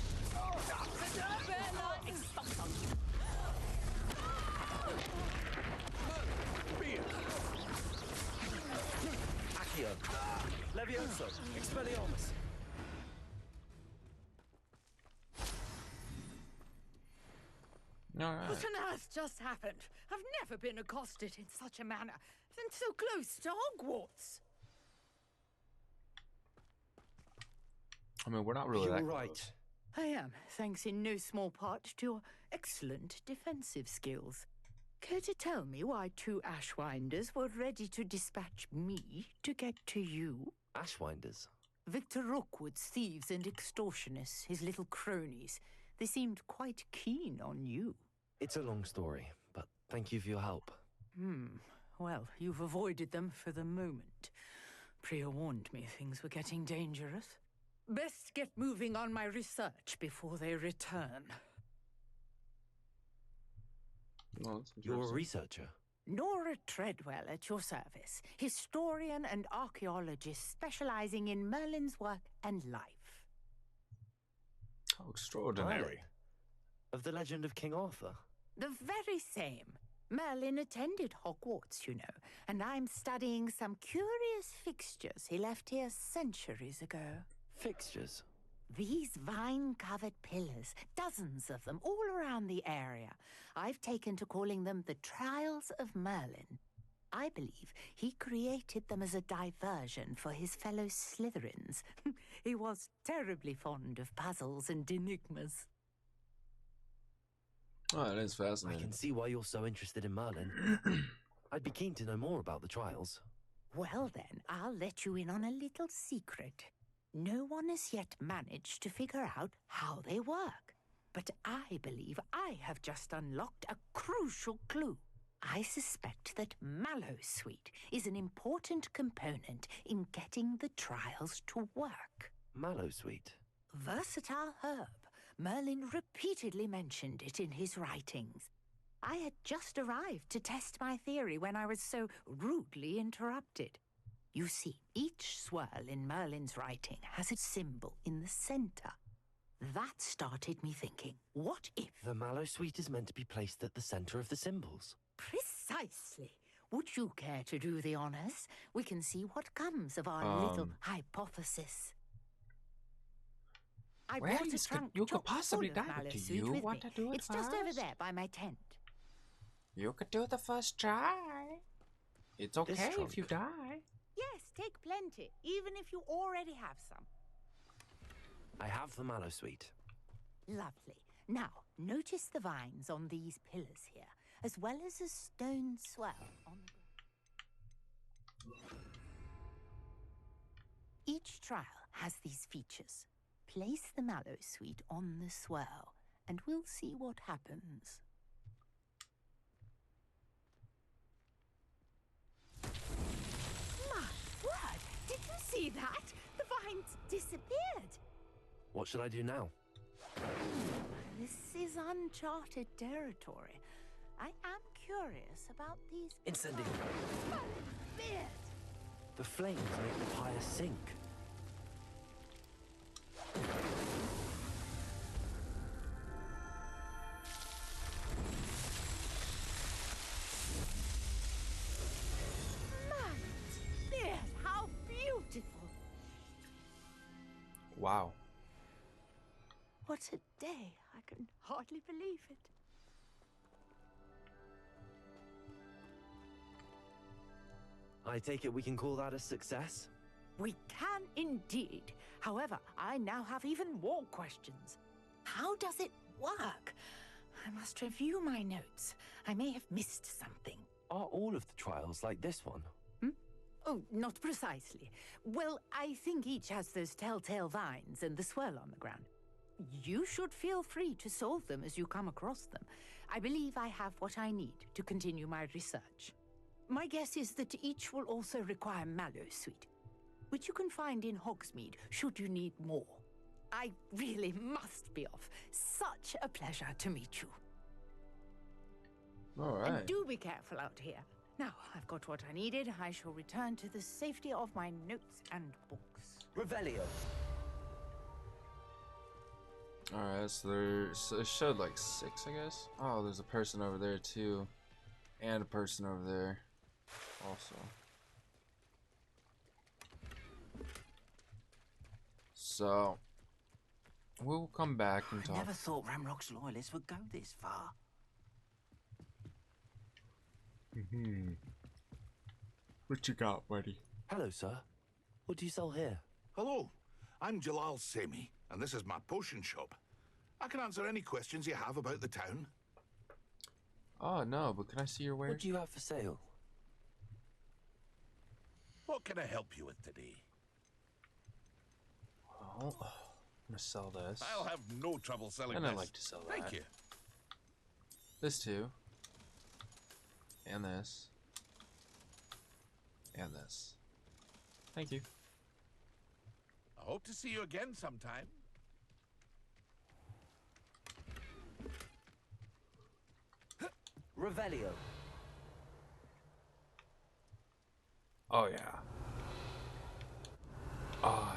Speaker 11: Bear lightning stomps on you.
Speaker 3: Accio. Levioso. Expelliarmus.
Speaker 1: Alright.
Speaker 11: What on earth just happened? I've never been accosted in such a manner, and so close to Hogwarts.
Speaker 1: I mean, we're not really
Speaker 3: You're
Speaker 1: that
Speaker 3: right.
Speaker 1: close.
Speaker 11: I am, thanks in no small part to your excellent defensive skills. Care to tell me why two Ashwinders were ready to dispatch me to get to you?
Speaker 3: Ashwinders.
Speaker 11: Victor Rookwood's thieves and extortionists, his little cronies. They seemed quite keen on you.
Speaker 3: It's a long story, but thank you for your help.
Speaker 11: Well, you've avoided them for the moment. Priya warned me things were getting dangerous. Best get moving on my research before they return.
Speaker 1: Well, that's
Speaker 3: You're a
Speaker 1: interesting.
Speaker 3: researcher?
Speaker 11: Nora Treadwell at your service, historian and archaeologist specializing in Merlin's work and life.
Speaker 1: How extraordinary.
Speaker 3: Merlin? Of the legend of King Arthur?
Speaker 11: The very same. Merlin attended Hogwarts, you know, and I'm studying some curious fixtures he left here centuries ago.
Speaker 3: Fixtures?
Speaker 11: These vine-covered pillars, dozens of them all around the area. I've taken to calling them the Trials of Merlin. I believe he created them as a diversion for his fellow Slytherins. He was terribly fond of puzzles and enigmas.
Speaker 1: Oh, that is
Speaker 3: I
Speaker 1: fascinating.
Speaker 3: can see why you're so interested in Merlin. I'd be keen to know more about the trials.
Speaker 11: Well then, I'll let you in on a little secret. No one has yet managed to figure out how they work. But I believe I have just unlocked a crucial clue. I suspect that Mallowsweet is an important component in getting the trials to work.
Speaker 3: Mallowsweet?
Speaker 11: Versatile herb. Merlin repeatedly mentioned it in his writings. I had just arrived to test my theory when I was so rudely interrupted. You see, each swirl in Merlin's writing has a symbol in the center. That started me thinking, what if...
Speaker 3: The Mallowsweet is meant to be placed at the center of the symbols.
Speaker 11: Precisely. Would you care to do the honors? We can see what comes of our little hypothesis. I
Speaker 1: Well,
Speaker 11: brought a trunk
Speaker 1: you could
Speaker 11: chock
Speaker 1: possibly
Speaker 11: full of
Speaker 1: do
Speaker 11: Mallowsweet
Speaker 1: you
Speaker 11: with
Speaker 1: want
Speaker 11: me.
Speaker 1: to do it
Speaker 11: It's just over
Speaker 1: first?
Speaker 11: there by my tent.
Speaker 1: You could do the first try. It's okay if you
Speaker 3: trunk?
Speaker 1: die.
Speaker 11: Yes, take plenty, even if you already have some.
Speaker 3: I have the Mallowsweet.
Speaker 11: Lovely. Now, notice the vines on these pillars here, as well as a stone swell on the ground. Each trial has these features. Place the Mallowsweet on the swirl, and we'll see what happens. My word! Did you see that? The vines disappeared.
Speaker 3: What should I do now?
Speaker 11: This is uncharted territory. I am curious about these...
Speaker 3: Incendiary.
Speaker 11: Oh, beard!
Speaker 3: The flames make the pyre sink.
Speaker 11: Beard, how beautiful!
Speaker 1: Wow.
Speaker 11: What a day. I can hardly believe it.
Speaker 3: I take it we can call that a success?
Speaker 11: We can indeed. However, I now have even more questions. How does it work? I must review my notes. I may have missed something.
Speaker 3: Are all of the trials like this one?
Speaker 11: Oh, not precisely. Well, I think each has those telltale vines and the swirl on the ground. You should feel free to solve them as you come across them. I believe I have what I need to continue my research. My guess is that each will also require Mallowsweet, which you can find in Hogsmeade should you need more. I really must be off. Such a pleasure to meet you.
Speaker 1: All right.
Speaker 11: And do be careful out here. Now, I've got what I needed. I shall return to the safety of my notes and books.
Speaker 3: Revelio.
Speaker 1: Alright, so it showed like 6, I guess. Oh, there's a person over there too. And a person over there also. So we'll come back and
Speaker 10: I
Speaker 1: talk.
Speaker 10: never thought Ramrock's loyalists would go this far.
Speaker 1: What you got, buddy?
Speaker 3: Hello, sir. What do you sell here?
Speaker 12: Hello, I'm Jalal Semi, and this is my potion shop. I can answer any questions you have about the town.
Speaker 1: Oh no, but can I see your wares?
Speaker 3: What do you have for sale?
Speaker 12: What can I help you with today?
Speaker 1: Well, I'm gonna sell this.
Speaker 12: I'll have no trouble selling
Speaker 1: And
Speaker 12: this.
Speaker 1: I like to sell that.
Speaker 12: Thank you.
Speaker 1: This too. And this. And this. Thank you.
Speaker 12: I hope to see you again sometime.
Speaker 3: Revelio.
Speaker 1: Oh yeah. I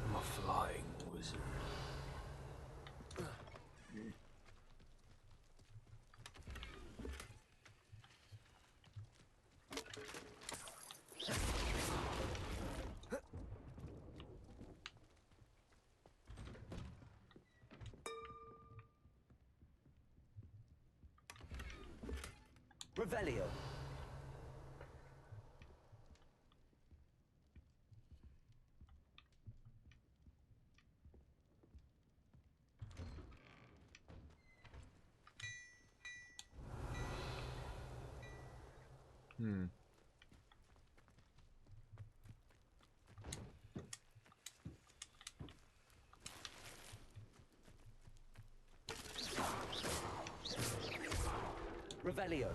Speaker 1: am a flying wizard.
Speaker 3: Revelio. Revelio.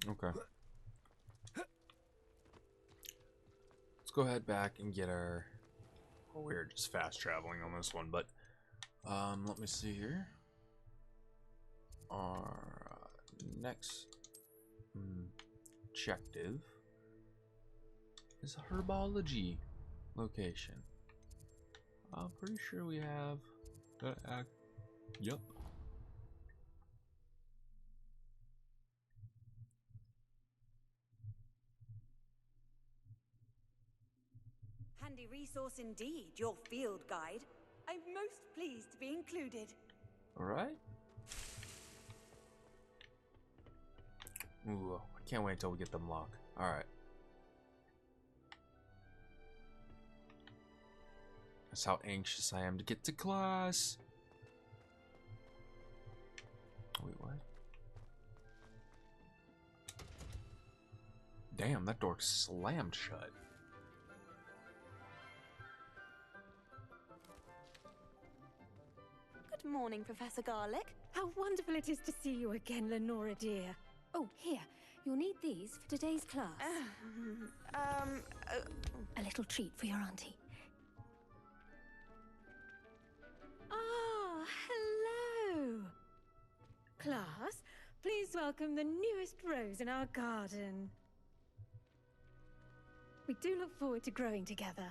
Speaker 1: Okay. Let's go ahead back and get our... Well, we're just fast traveling on this one, but let me see here. Our next objective is a herbology location. I'm pretty sure we have that. Yep.
Speaker 13: Handy resource indeed, your field guide. I'm most pleased to be included.
Speaker 1: Alright. Ooh, I can't wait till we get them locked. Alright. That's how anxious I am to get to class. Wait, what? Damn, that door slammed shut.
Speaker 13: Good morning, Professor Garlick.
Speaker 5: How wonderful it is to see you again, Lenora dear. Oh, here. You'll need these for today's class. A little treat for your auntie. Ah, hello. Class, please welcome the newest rose in our garden. We do look forward to growing together.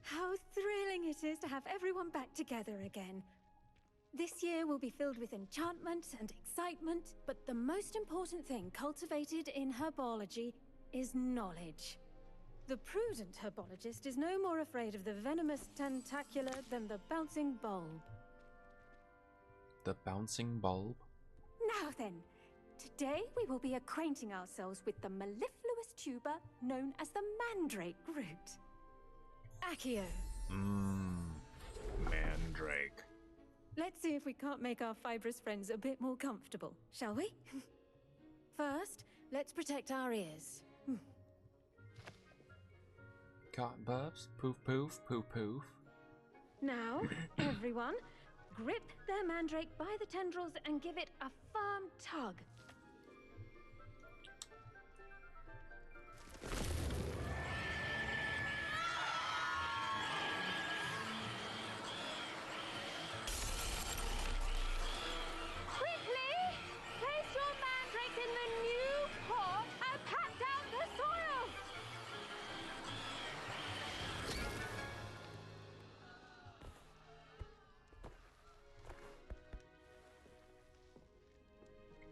Speaker 5: How thrilling it is to have everyone back together again. This year will be filled with enchantment and excitement, but the most important thing cultivated in herbology is knowledge. The prudent herbologist is no more afraid of the venomous tentacular than the bouncing bulb.
Speaker 1: The bouncing bulb?
Speaker 5: Now then, today we will be acquainting ourselves with the mellifluous tuber known as the mandrake root. Accio.
Speaker 1: Mandrake.
Speaker 5: Let's see if we can't make our fibrous friends a bit more comfortable, shall we? First, let's protect our ears.
Speaker 1: Cotton puffs, poof poof, poof poof.
Speaker 5: Now, everyone, grip their mandrake by the tendrils and give it a firm tug.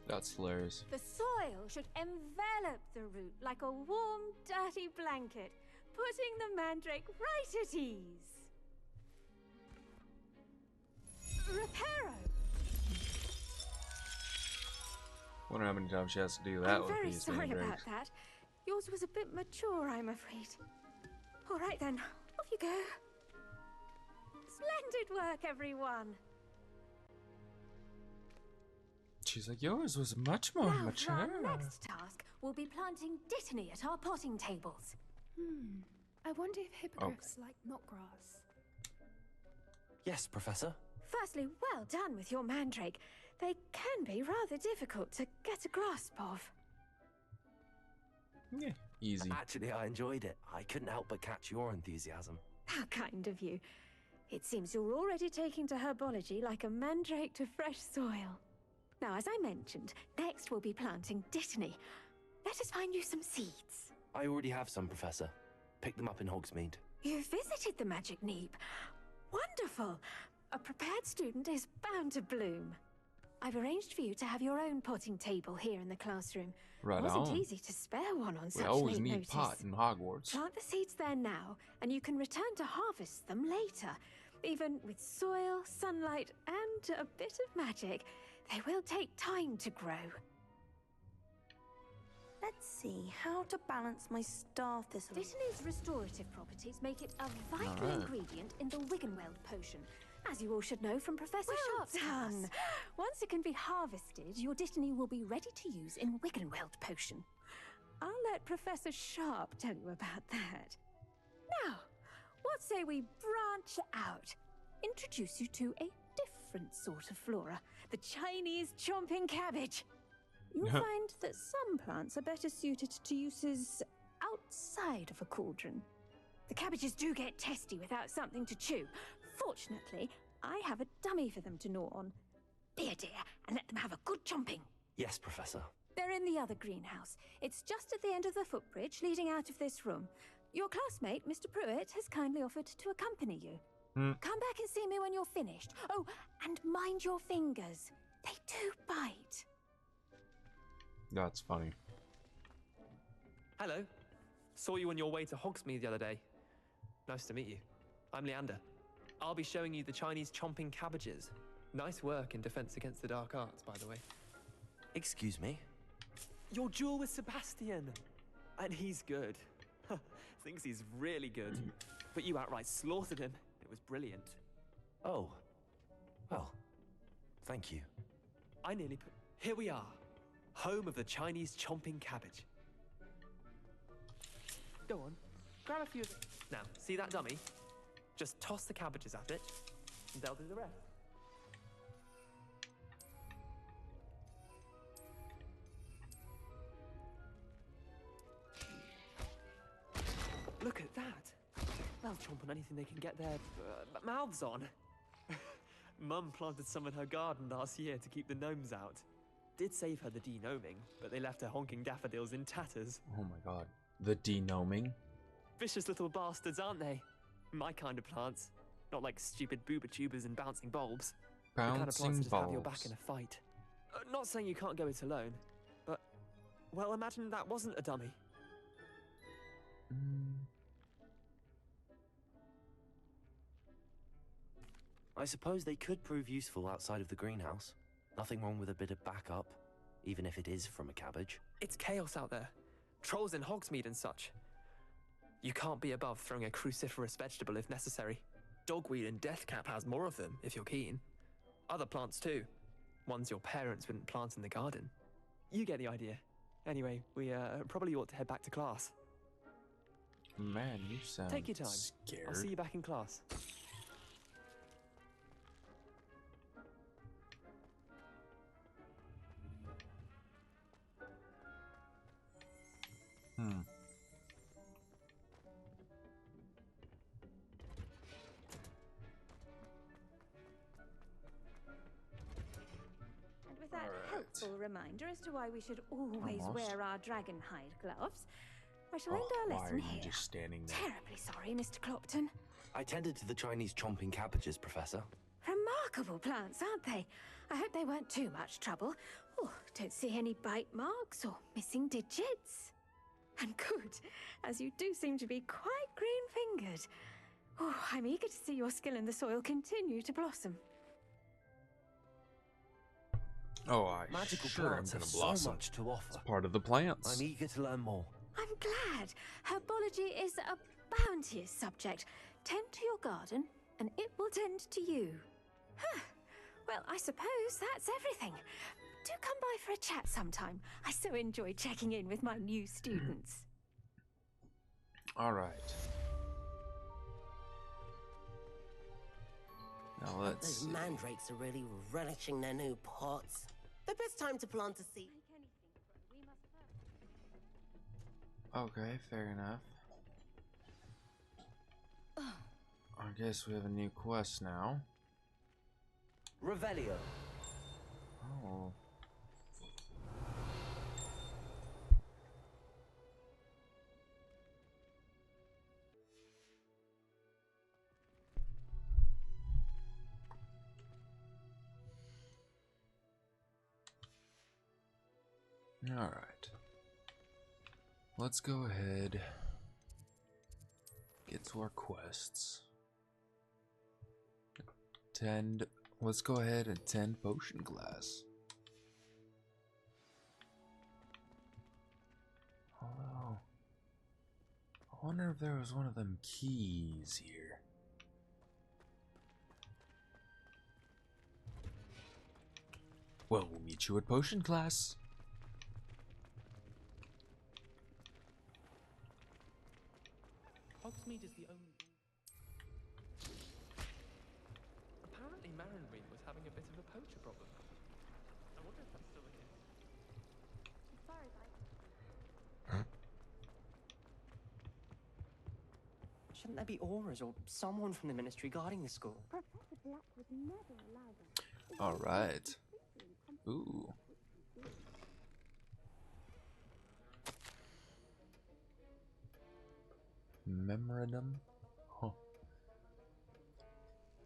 Speaker 1: That's hilarious.
Speaker 5: The soil should envelop the root like a warm, dirty blanket, putting the mandrake right at ease. Reparo!
Speaker 1: Wonder how many times she has to do that
Speaker 5: I'm
Speaker 1: with
Speaker 5: very
Speaker 1: these
Speaker 5: sorry
Speaker 1: mandrakes.
Speaker 5: about that. Yours was a bit mature, I'm afraid. All right then, off you go. Splendid work, everyone.
Speaker 1: She's like, yours was much more
Speaker 5: Now
Speaker 1: mature.
Speaker 5: for our next task, we'll be planting dittany at our potting tables.
Speaker 14: I wonder if hippogriffs like knotgrass.
Speaker 3: Yes, Professor.
Speaker 5: Firstly, well done with your mandrake. They can be rather difficult to get a grasp of.
Speaker 1: Yeah, easy.
Speaker 3: Actually, I enjoyed it. I couldn't help but catch your enthusiasm.
Speaker 5: How kind of you. It seems you're already taking to herbology like a mandrake to fresh soil. Now, as I mentioned, next we'll be planting dittany. Let us find you some seeds.
Speaker 3: I already have some, Professor. Picked them up in Hogsmeade.
Speaker 5: You visited the Magic Neep. Wonderful. A prepared student is bound to bloom. I've arranged for you to have your own potting table here in the classroom.
Speaker 1: Right
Speaker 5: It wasn't
Speaker 1: on.
Speaker 5: easy to spare one on such
Speaker 1: We always
Speaker 5: late
Speaker 1: need
Speaker 5: notice.
Speaker 1: pot in Hogwarts.
Speaker 5: Plant the seeds there now, and you can return to harvest them later. Even with soil, sunlight, and a bit of magic, they will take time to grow.
Speaker 15: Let's see, how to balance my star thistle.
Speaker 5: Dittany's restorative properties make it a vital
Speaker 15: Alright.
Speaker 5: ingredient in the Wiggenweld potion, as you all should know from Professor Sharp's class. Once it can be harvested, your Dittany will be ready to use in Wiggenweld potion. I'll let Professor Sharp tell you about that. Now, what say we branch out? Introduce you to a different sort of flora, the Chinese chomping cabbage. You'll find that some plants are better suited to uses outside of a cauldron. The cabbages do get testy without something to chew. Fortunately, I have a dummy for them to gnaw on. Be a dear and let them have a good chomping.
Speaker 3: Yes, Professor.
Speaker 5: They're in the other greenhouse. It's just at the end of the footbridge leading out of this room. Your classmate, Mr. Pruitt, has kindly offered to accompany you. Come back and see me when you're finished. Oh, and mind your fingers. They do bite.
Speaker 1: That's funny.
Speaker 16: Hello. Saw you on your way to Hogsmeade the other day. Nice to meet you. I'm Leander. I'll be showing you the Chinese chomping cabbages. Nice work in defense against the dark arts, by the way.
Speaker 3: Excuse me?
Speaker 16: Your duel with Sebastian. And he's good. Thinks he's really good. But you outright slaughtered him. It was brilliant.
Speaker 3: Oh. Well, thank you.
Speaker 16: I nearly put... Here we are. Home of the Chinese chomping cabbage. Go on. Grab a few of them. Now, see that dummy? Just toss the cabbages at it, and they'll do the rest. Look at that. They'll chomp on anything they can get their mouths on. Mum planted some in her garden last year to keep the gnomes out. Did save her the de-gnoming, but they left her honking daffodils in tatters.
Speaker 1: Oh my god. The de-gnoming?
Speaker 16: Vicious little bastards, aren't they? My kind of plants. Not like stupid booba tubers and bouncing bulbs. The kind of plants
Speaker 1: Bouncing
Speaker 16: that have your back
Speaker 1: bulbs.
Speaker 16: in a fight. Not saying you can't go it alone, but... Well, imagine that wasn't a dummy.
Speaker 3: I suppose they could prove useful outside of the greenhouse. Nothing wrong with a bit of backup, even if it is from a cabbage.
Speaker 16: It's chaos out there. Trolls in Hogsmeade and such. You can't be above throwing a cruciferous vegetable if necessary. Dogweed and deathcap has more of them, if you're keen. Other plants too. Ones your parents wouldn't plant in the garden. You get the idea. Anyway, we probably ought to head back to class.
Speaker 1: Man, you sound
Speaker 16: Take your time.
Speaker 1: scared.
Speaker 16: I'll see you back in class.
Speaker 5: And with that helpful reminder as to why we should always
Speaker 1: Almost.
Speaker 5: wear our dragonhide gloves, I shall end our
Speaker 1: Why
Speaker 5: lesson
Speaker 1: are you
Speaker 5: here.
Speaker 1: just standing there?
Speaker 5: Terribly sorry, Mr. Clopton.
Speaker 3: I tended to the Chinese chomping cabbages, Professor.
Speaker 5: Remarkable plants, aren't they? I hope they weren't too much trouble. Oh, don't see any bite marks or missing digits. And good, as you do seem to be quite green-fingered. Oh, I'm eager to see your skill in the soil continue to blossom.
Speaker 1: Oh, I
Speaker 3: Magical
Speaker 1: sure am
Speaker 3: plants
Speaker 1: gonna
Speaker 3: have
Speaker 1: blossom.
Speaker 3: so much to offer.
Speaker 1: It's part of the plants.
Speaker 3: I'm eager to learn more.
Speaker 5: I'm glad. Herbology is a bounteous subject. Tend to your garden, and it will tend to you. Huh. Well, I suppose that's everything. Do come by for a chat sometime. I so enjoy checking in with my new students.
Speaker 1: All right. Now let's
Speaker 8: Those
Speaker 1: see.
Speaker 8: mandrakes are really relishing their new pots. The best time to plant a seed.
Speaker 1: Okay, fair enough. I guess we have a new quest now.
Speaker 3: Revelio.
Speaker 1: Oh. All right. Let's go ahead. Get to our quests. Let's go ahead and tend potion glass. Although, I wonder if there was one of them keys here. Well, we'll meet you at potion class.
Speaker 16: Hogsmeade is the only... Apparently Maringreen was having a bit of a poacher problem. I wonder if that's still the case. Shouldn't there be auras or someone from the ministry guarding the school?
Speaker 2: Professor Black would never allow them.
Speaker 1: All right. Ooh. Memorandum? Huh.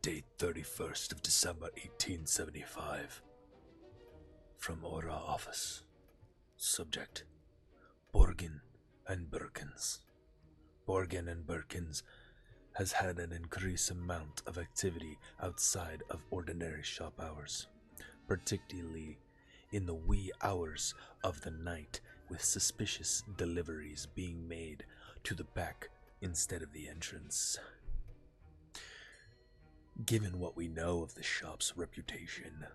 Speaker 17: Date 31st of December 1875. From Aura Office. Subject: Borgin and Birkins. Borgin and Birkins has had an increased amount of activity outside of ordinary shop hours, particularly in the wee hours of the night, with suspicious deliveries being made to the back instead of the entrance. Given what we know of the shop's reputation,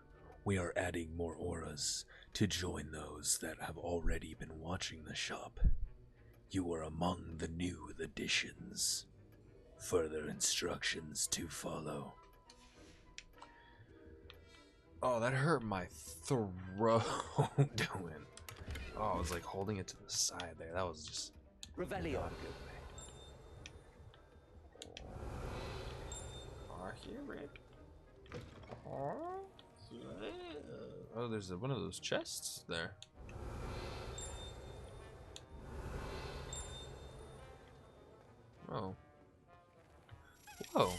Speaker 17: we are adding more auras to join those that have already been watching the shop. You are among the new additions. Further instructions to follow.
Speaker 1: Oh, that hurt my throat doing. Oh, I was like holding it to the side there. That was just
Speaker 3: Revelio.
Speaker 1: not a good way. I hear it. Oh, there's one of those chests there. Oh. Whoa.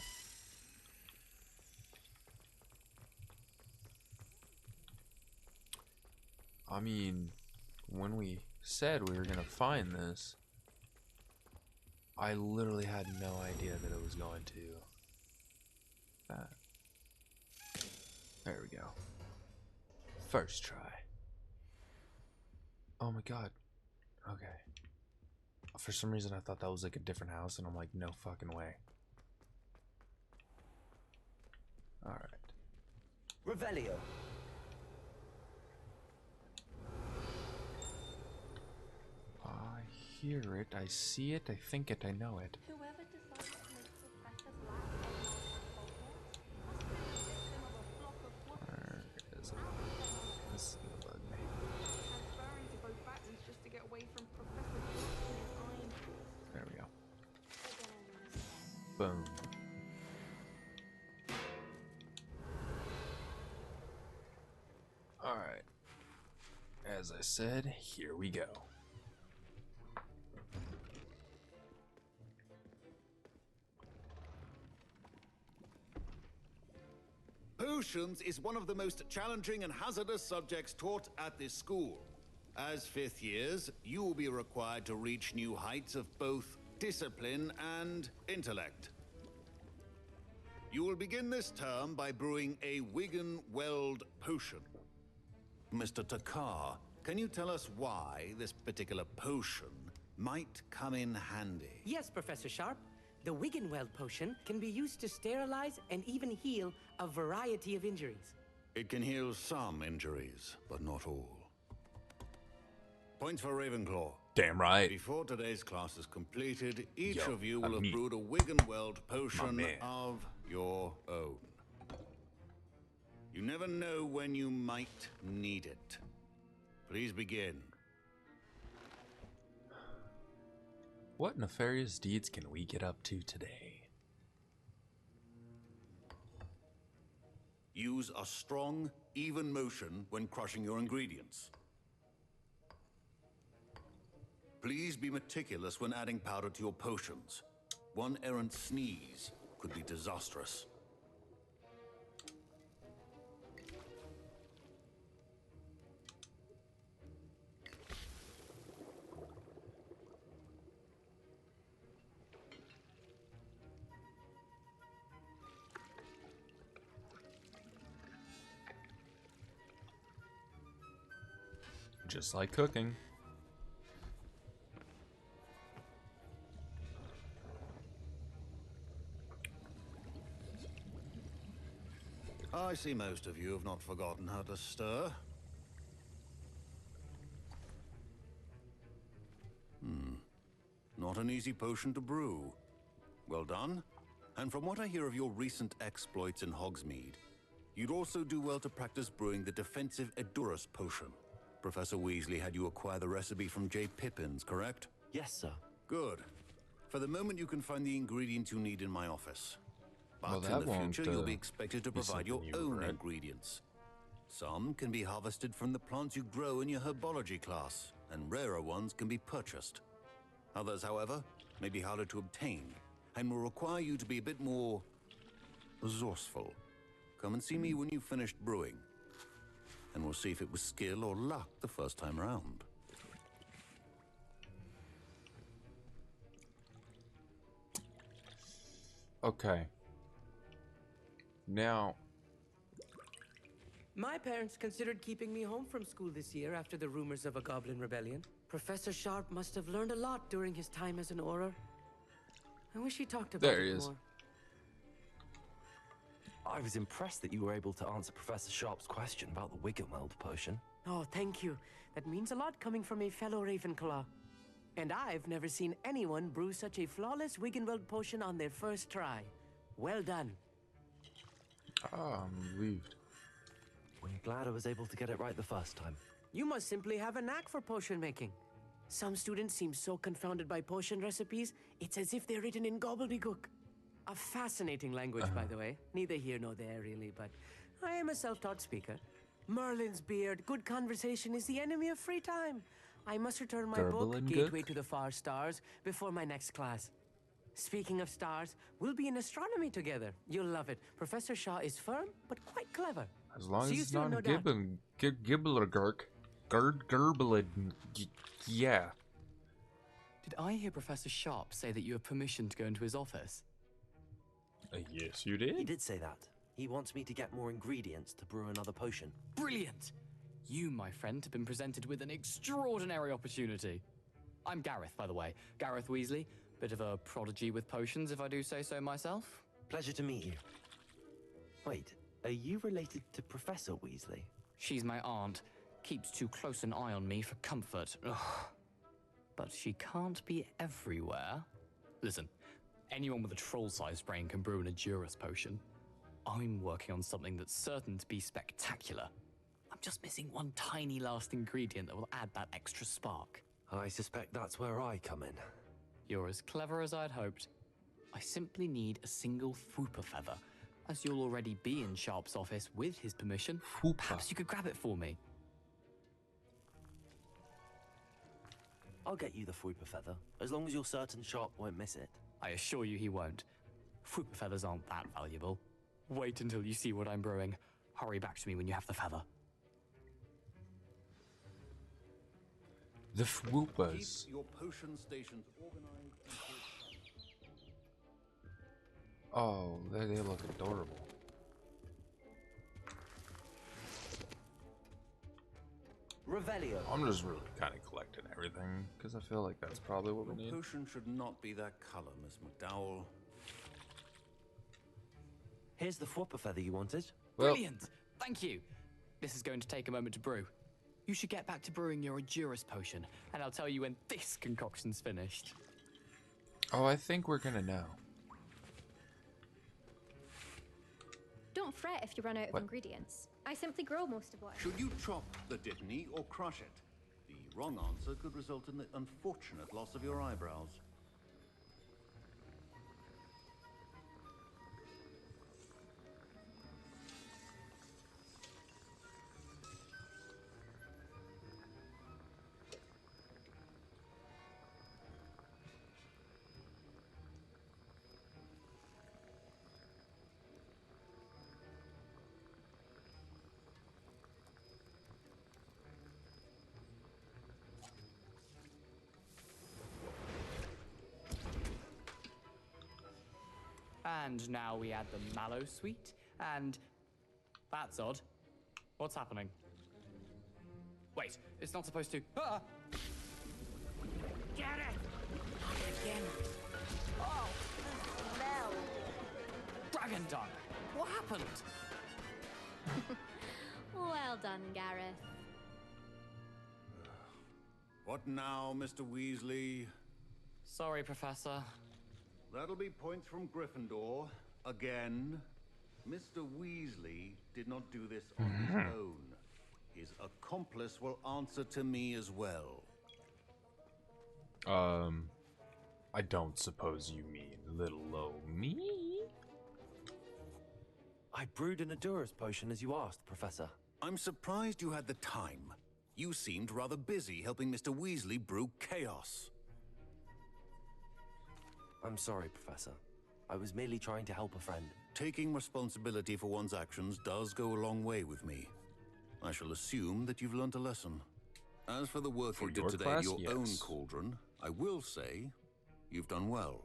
Speaker 1: I mean, when we said we were gonna find this, I literally had no idea that it was going to that. There we go. First try. Oh my god. Okay. For some reason I thought that was like a different house, and I'm like, no fucking way. Alright.
Speaker 3: Revelio.
Speaker 1: I hear it, I see it, I think it, I know it.
Speaker 15: Whoever decides to make Professor Black
Speaker 1: Where is it? This is gonna bug me.
Speaker 14: Transferring to both factions just to get away from Professor Black and his iron claws.
Speaker 1: There we go. Boom. Alright. As I said, here we go.
Speaker 18: Potions is one of the most challenging and hazardous subjects taught at this school. As fifth years, you will be required to reach new heights of both discipline and intellect. You will begin this term by brewing a Wigan Weld potion. Mr. Takar, can you tell us why this particular potion might come in handy.
Speaker 19: Yes, Professor Sharp. The Wiggenweld potion can be used to sterilize and even heal a variety of injuries.
Speaker 18: It can heal some injuries, but not all. Points for Ravenclaw.
Speaker 1: Damn right.
Speaker 18: Before today's class is completed, each
Speaker 1: Yo,
Speaker 18: of you will have
Speaker 1: me.
Speaker 18: brewed a Wiggenweld potion
Speaker 1: man.
Speaker 18: of your own. You never know when you might need it. Please begin.
Speaker 1: What nefarious deeds can we get up to today?
Speaker 18: Use a strong, even motion when crushing your ingredients. Please be meticulous when adding powder to your potions. One errant sneeze could be disastrous.
Speaker 1: Just like cooking.
Speaker 18: I see most of you have not forgotten how to stir. Not an easy potion to brew. Well done. And from what I hear of your recent exploits in Hogsmeade, you'd also do well to practice brewing the defensive Edurus potion. Professor Weasley had you acquire the recipe from J. Pippins, correct?
Speaker 3: Yes, sir.
Speaker 18: Good. For the moment, you can find the ingredients you need in my office. But
Speaker 1: Well,
Speaker 18: in
Speaker 1: that
Speaker 18: the
Speaker 1: won't,
Speaker 18: future, you'll be expected to
Speaker 1: be
Speaker 18: provide your
Speaker 1: something new,
Speaker 18: own
Speaker 1: right?
Speaker 18: ingredients. Some can be harvested from the plants you grow in your herbology class, and rarer ones can be purchased. Others, however, may be harder to obtain, and will require you to be a bit more resourceful. Come and see me when you've finished brewing, and we'll see if it was skill or luck the first time round.
Speaker 1: Okay. Now,
Speaker 19: My parents considered keeping me home from school this year after the rumors of a goblin rebellion. Professor Sharp must have learned a lot during his time as an Auror. I wish he talked about
Speaker 1: There he
Speaker 19: it
Speaker 1: is.
Speaker 19: more.
Speaker 3: I was impressed that you were able to answer Professor Sharp's question about the Wiggenweld potion.
Speaker 19: Oh, thank you. That means a lot coming from a fellow Ravenclaw. And I've never seen anyone brew such a flawless Wiggenweld potion on their first try. Well done.
Speaker 1: I'm relieved.
Speaker 3: I'm glad I was able to get it right the first time.
Speaker 19: You must simply have a knack for potion making. Some students seem so confounded by potion recipes, it's as if they're written in gobbledygook. A fascinating language, by the way. Neither here nor there, really, but I am a self-taught speaker. Merlin's beard, good conversation is the enemy of free time. I must return my book, Gateway to the Far Stars, before my next class. Speaking of stars, we'll be in astronomy together. You'll love it. Professor Shaw is firm, but quite clever.
Speaker 1: As long
Speaker 19: See
Speaker 1: as
Speaker 19: you
Speaker 1: it's
Speaker 19: soon,
Speaker 1: not
Speaker 19: no doubt.
Speaker 1: Gibblergurk. Gerblid. Yeah.
Speaker 20: Did I hear Professor Sharp say that you have permission to go into his office?
Speaker 1: Yes, you did.
Speaker 3: He did say that. He wants me to get more ingredients to brew another potion.
Speaker 20: Brilliant! You, my friend, have been presented with an extraordinary opportunity. I'm Gareth, by the way. Gareth Weasley. Bit of a prodigy with potions, if I do say so myself.
Speaker 3: Pleasure to meet you. Wait, are you related to Professor Weasley?
Speaker 20: She's my aunt. Keeps too close an eye on me for comfort. Ugh. But she can't be everywhere. Listen, anyone with a troll-sized brain can brew an Edurus potion. I'm working on something that's certain to be spectacular. I'm just missing one tiny last ingredient that will add that extra spark.
Speaker 3: I suspect that's where I come in.
Speaker 20: You're as clever as I'd hoped. I simply need a single Fwooper feather, as you'll already be in Sharp's office with his permission. Perhaps you could grab it for me.
Speaker 3: I'll get you the Fwooper feather, as long as you're certain Sharp won't miss it.
Speaker 20: I assure you he won't. Fwooper feathers aren't that valuable. Wait until you see what I'm brewing. Hurry back to me when you have the feather.
Speaker 1: The Fwoopers.
Speaker 18: Keep your potion stations organized.
Speaker 1: Oh, they look adorable.
Speaker 3: Revelio.
Speaker 1: I'm just really kind of collecting everything because I feel like that's probably what we need.
Speaker 18: Potion should not be that color, Miss McDowell.
Speaker 3: Here's the flopper feather you wanted.
Speaker 20: Brilliant! Thank you. This is going to take a moment to brew. You should get back to brewing your Adurus potion, and I'll tell you when this concoction's finished.
Speaker 1: Oh, I think we're gonna know.
Speaker 5: Don't fret if you run out of ingredients. I simply grow most of what I
Speaker 18: Should you chop the dittany or crush it? The wrong answer could result in the unfortunate loss of your eyebrows.
Speaker 20: And now we add the mallow sweet, and that's odd. What's happening? Wait, it's not supposed to. Ah!
Speaker 9: Get it!
Speaker 13: Again.
Speaker 20: Oh, the smell! Dragon dung! What happened?
Speaker 2: Well done, Gareth.
Speaker 18: What now, Mr. Weasley?
Speaker 20: Sorry, Professor.
Speaker 18: That'll be points from Gryffindor. Again. Mr. Weasley did not do this on his own. His accomplice will answer to me as well.
Speaker 1: I don't suppose you mean little old me?
Speaker 3: I brewed an Adurus potion as you asked, Professor.
Speaker 18: I'm surprised you had the time. You seemed rather busy helping Mr. Weasley brew chaos.
Speaker 3: I'm sorry, Professor. I was merely trying to help a friend.
Speaker 18: Taking responsibility for one's actions does go a long way with me. I shall assume that you've learnt a lesson. As for the work you did today in your own cauldron, I will say you've done well.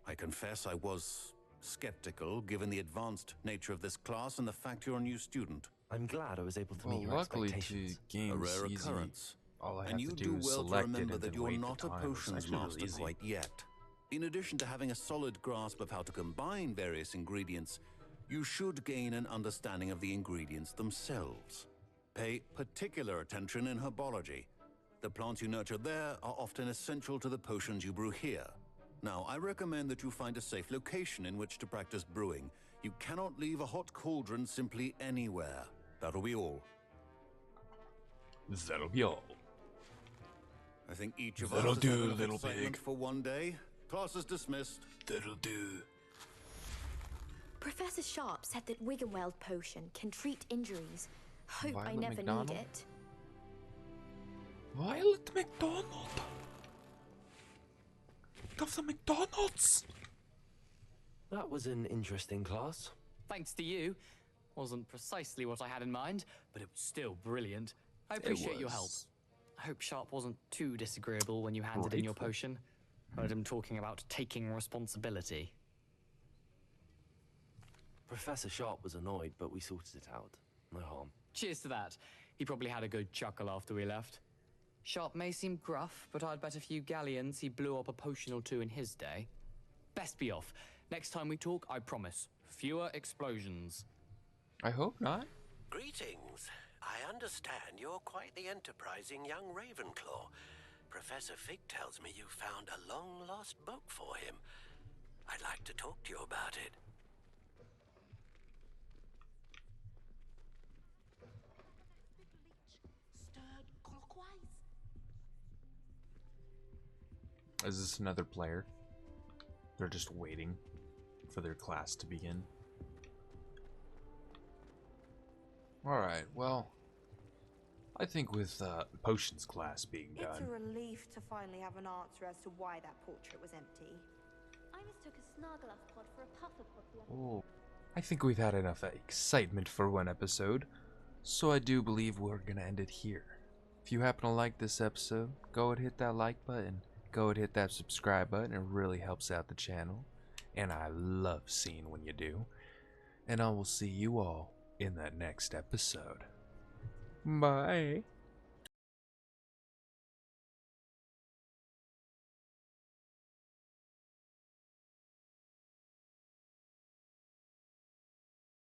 Speaker 18: I confess I was skeptical given the advanced nature of this class and the fact you're a new student.
Speaker 3: I'm glad I was able to meet your
Speaker 1: luckily
Speaker 3: expectations.
Speaker 1: to gain
Speaker 18: A rare
Speaker 1: easy,
Speaker 18: occurrence.
Speaker 1: all I have
Speaker 18: And you
Speaker 1: to
Speaker 18: do
Speaker 1: do is
Speaker 18: well to
Speaker 1: select it
Speaker 18: remember
Speaker 1: and
Speaker 18: that
Speaker 1: then
Speaker 18: you're
Speaker 1: wait
Speaker 18: not
Speaker 1: the
Speaker 18: a
Speaker 1: time. It's
Speaker 18: potions
Speaker 1: actually really
Speaker 18: master
Speaker 1: easy.
Speaker 18: quite yet. In addition to having a solid grasp of how to combine various ingredients, you should gain an understanding of the ingredients themselves. Pay particular attention in herbology. The plants you nurture there are often essential to the potions you brew here. Now, I recommend that you find a safe location in which to practice brewing. You cannot leave a hot cauldron simply anywhere. That'll be all.
Speaker 1: That'll be all.
Speaker 18: I think each of
Speaker 1: That'll
Speaker 18: us has
Speaker 1: do,
Speaker 18: had enough
Speaker 1: little
Speaker 18: excitement
Speaker 1: pig.
Speaker 18: for one day. Class is dismissed.
Speaker 1: That'll do.
Speaker 15: Professor Sharp said that Wiggenweld potion can treat injuries. Hope I
Speaker 1: Violet
Speaker 15: never
Speaker 1: McDonald?
Speaker 15: need it.
Speaker 1: Violet McDonald. Of the McDonald's.
Speaker 3: That was an interesting class.
Speaker 20: Thanks to you. Wasn't precisely what I had in mind, but it was still brilliant. I appreciate your help. I hope Sharp wasn't too disagreeable when you handed in your potion. Heard him talking about taking responsibility.
Speaker 3: Professor Sharp was annoyed, but we sorted it out. No harm.
Speaker 20: Cheers to that. He probably had a good chuckle after we left. Sharp may seem gruff, but I'd bet a few galleons he blew up a potion or two in his day. Best be off. Next time we talk, I promise, fewer explosions.
Speaker 1: I hope not.
Speaker 10: Greetings. I understand you're quite the enterprising young Ravenclaw. Professor Fig tells me you found a long-lost book for him. I'd like to talk to you about it.
Speaker 13: Stirred clockwise.
Speaker 1: Is this another player? They're just waiting for their class to begin. Alright, well, I think with potions class being
Speaker 15: It's a
Speaker 1: done,
Speaker 15: relief to finally have an answer as to why that portrait was empty.
Speaker 2: I mistook a Snargaluff pod for a Pufferpod the other
Speaker 1: oh, I think we've had enough excitement for one episode, so I do believe we're gonna end it here. If you happen to like this episode, go and hit that like button, go and hit that subscribe button, it really helps out the channel, and I love seeing when you do, and I will see you all in that next episode. Bye.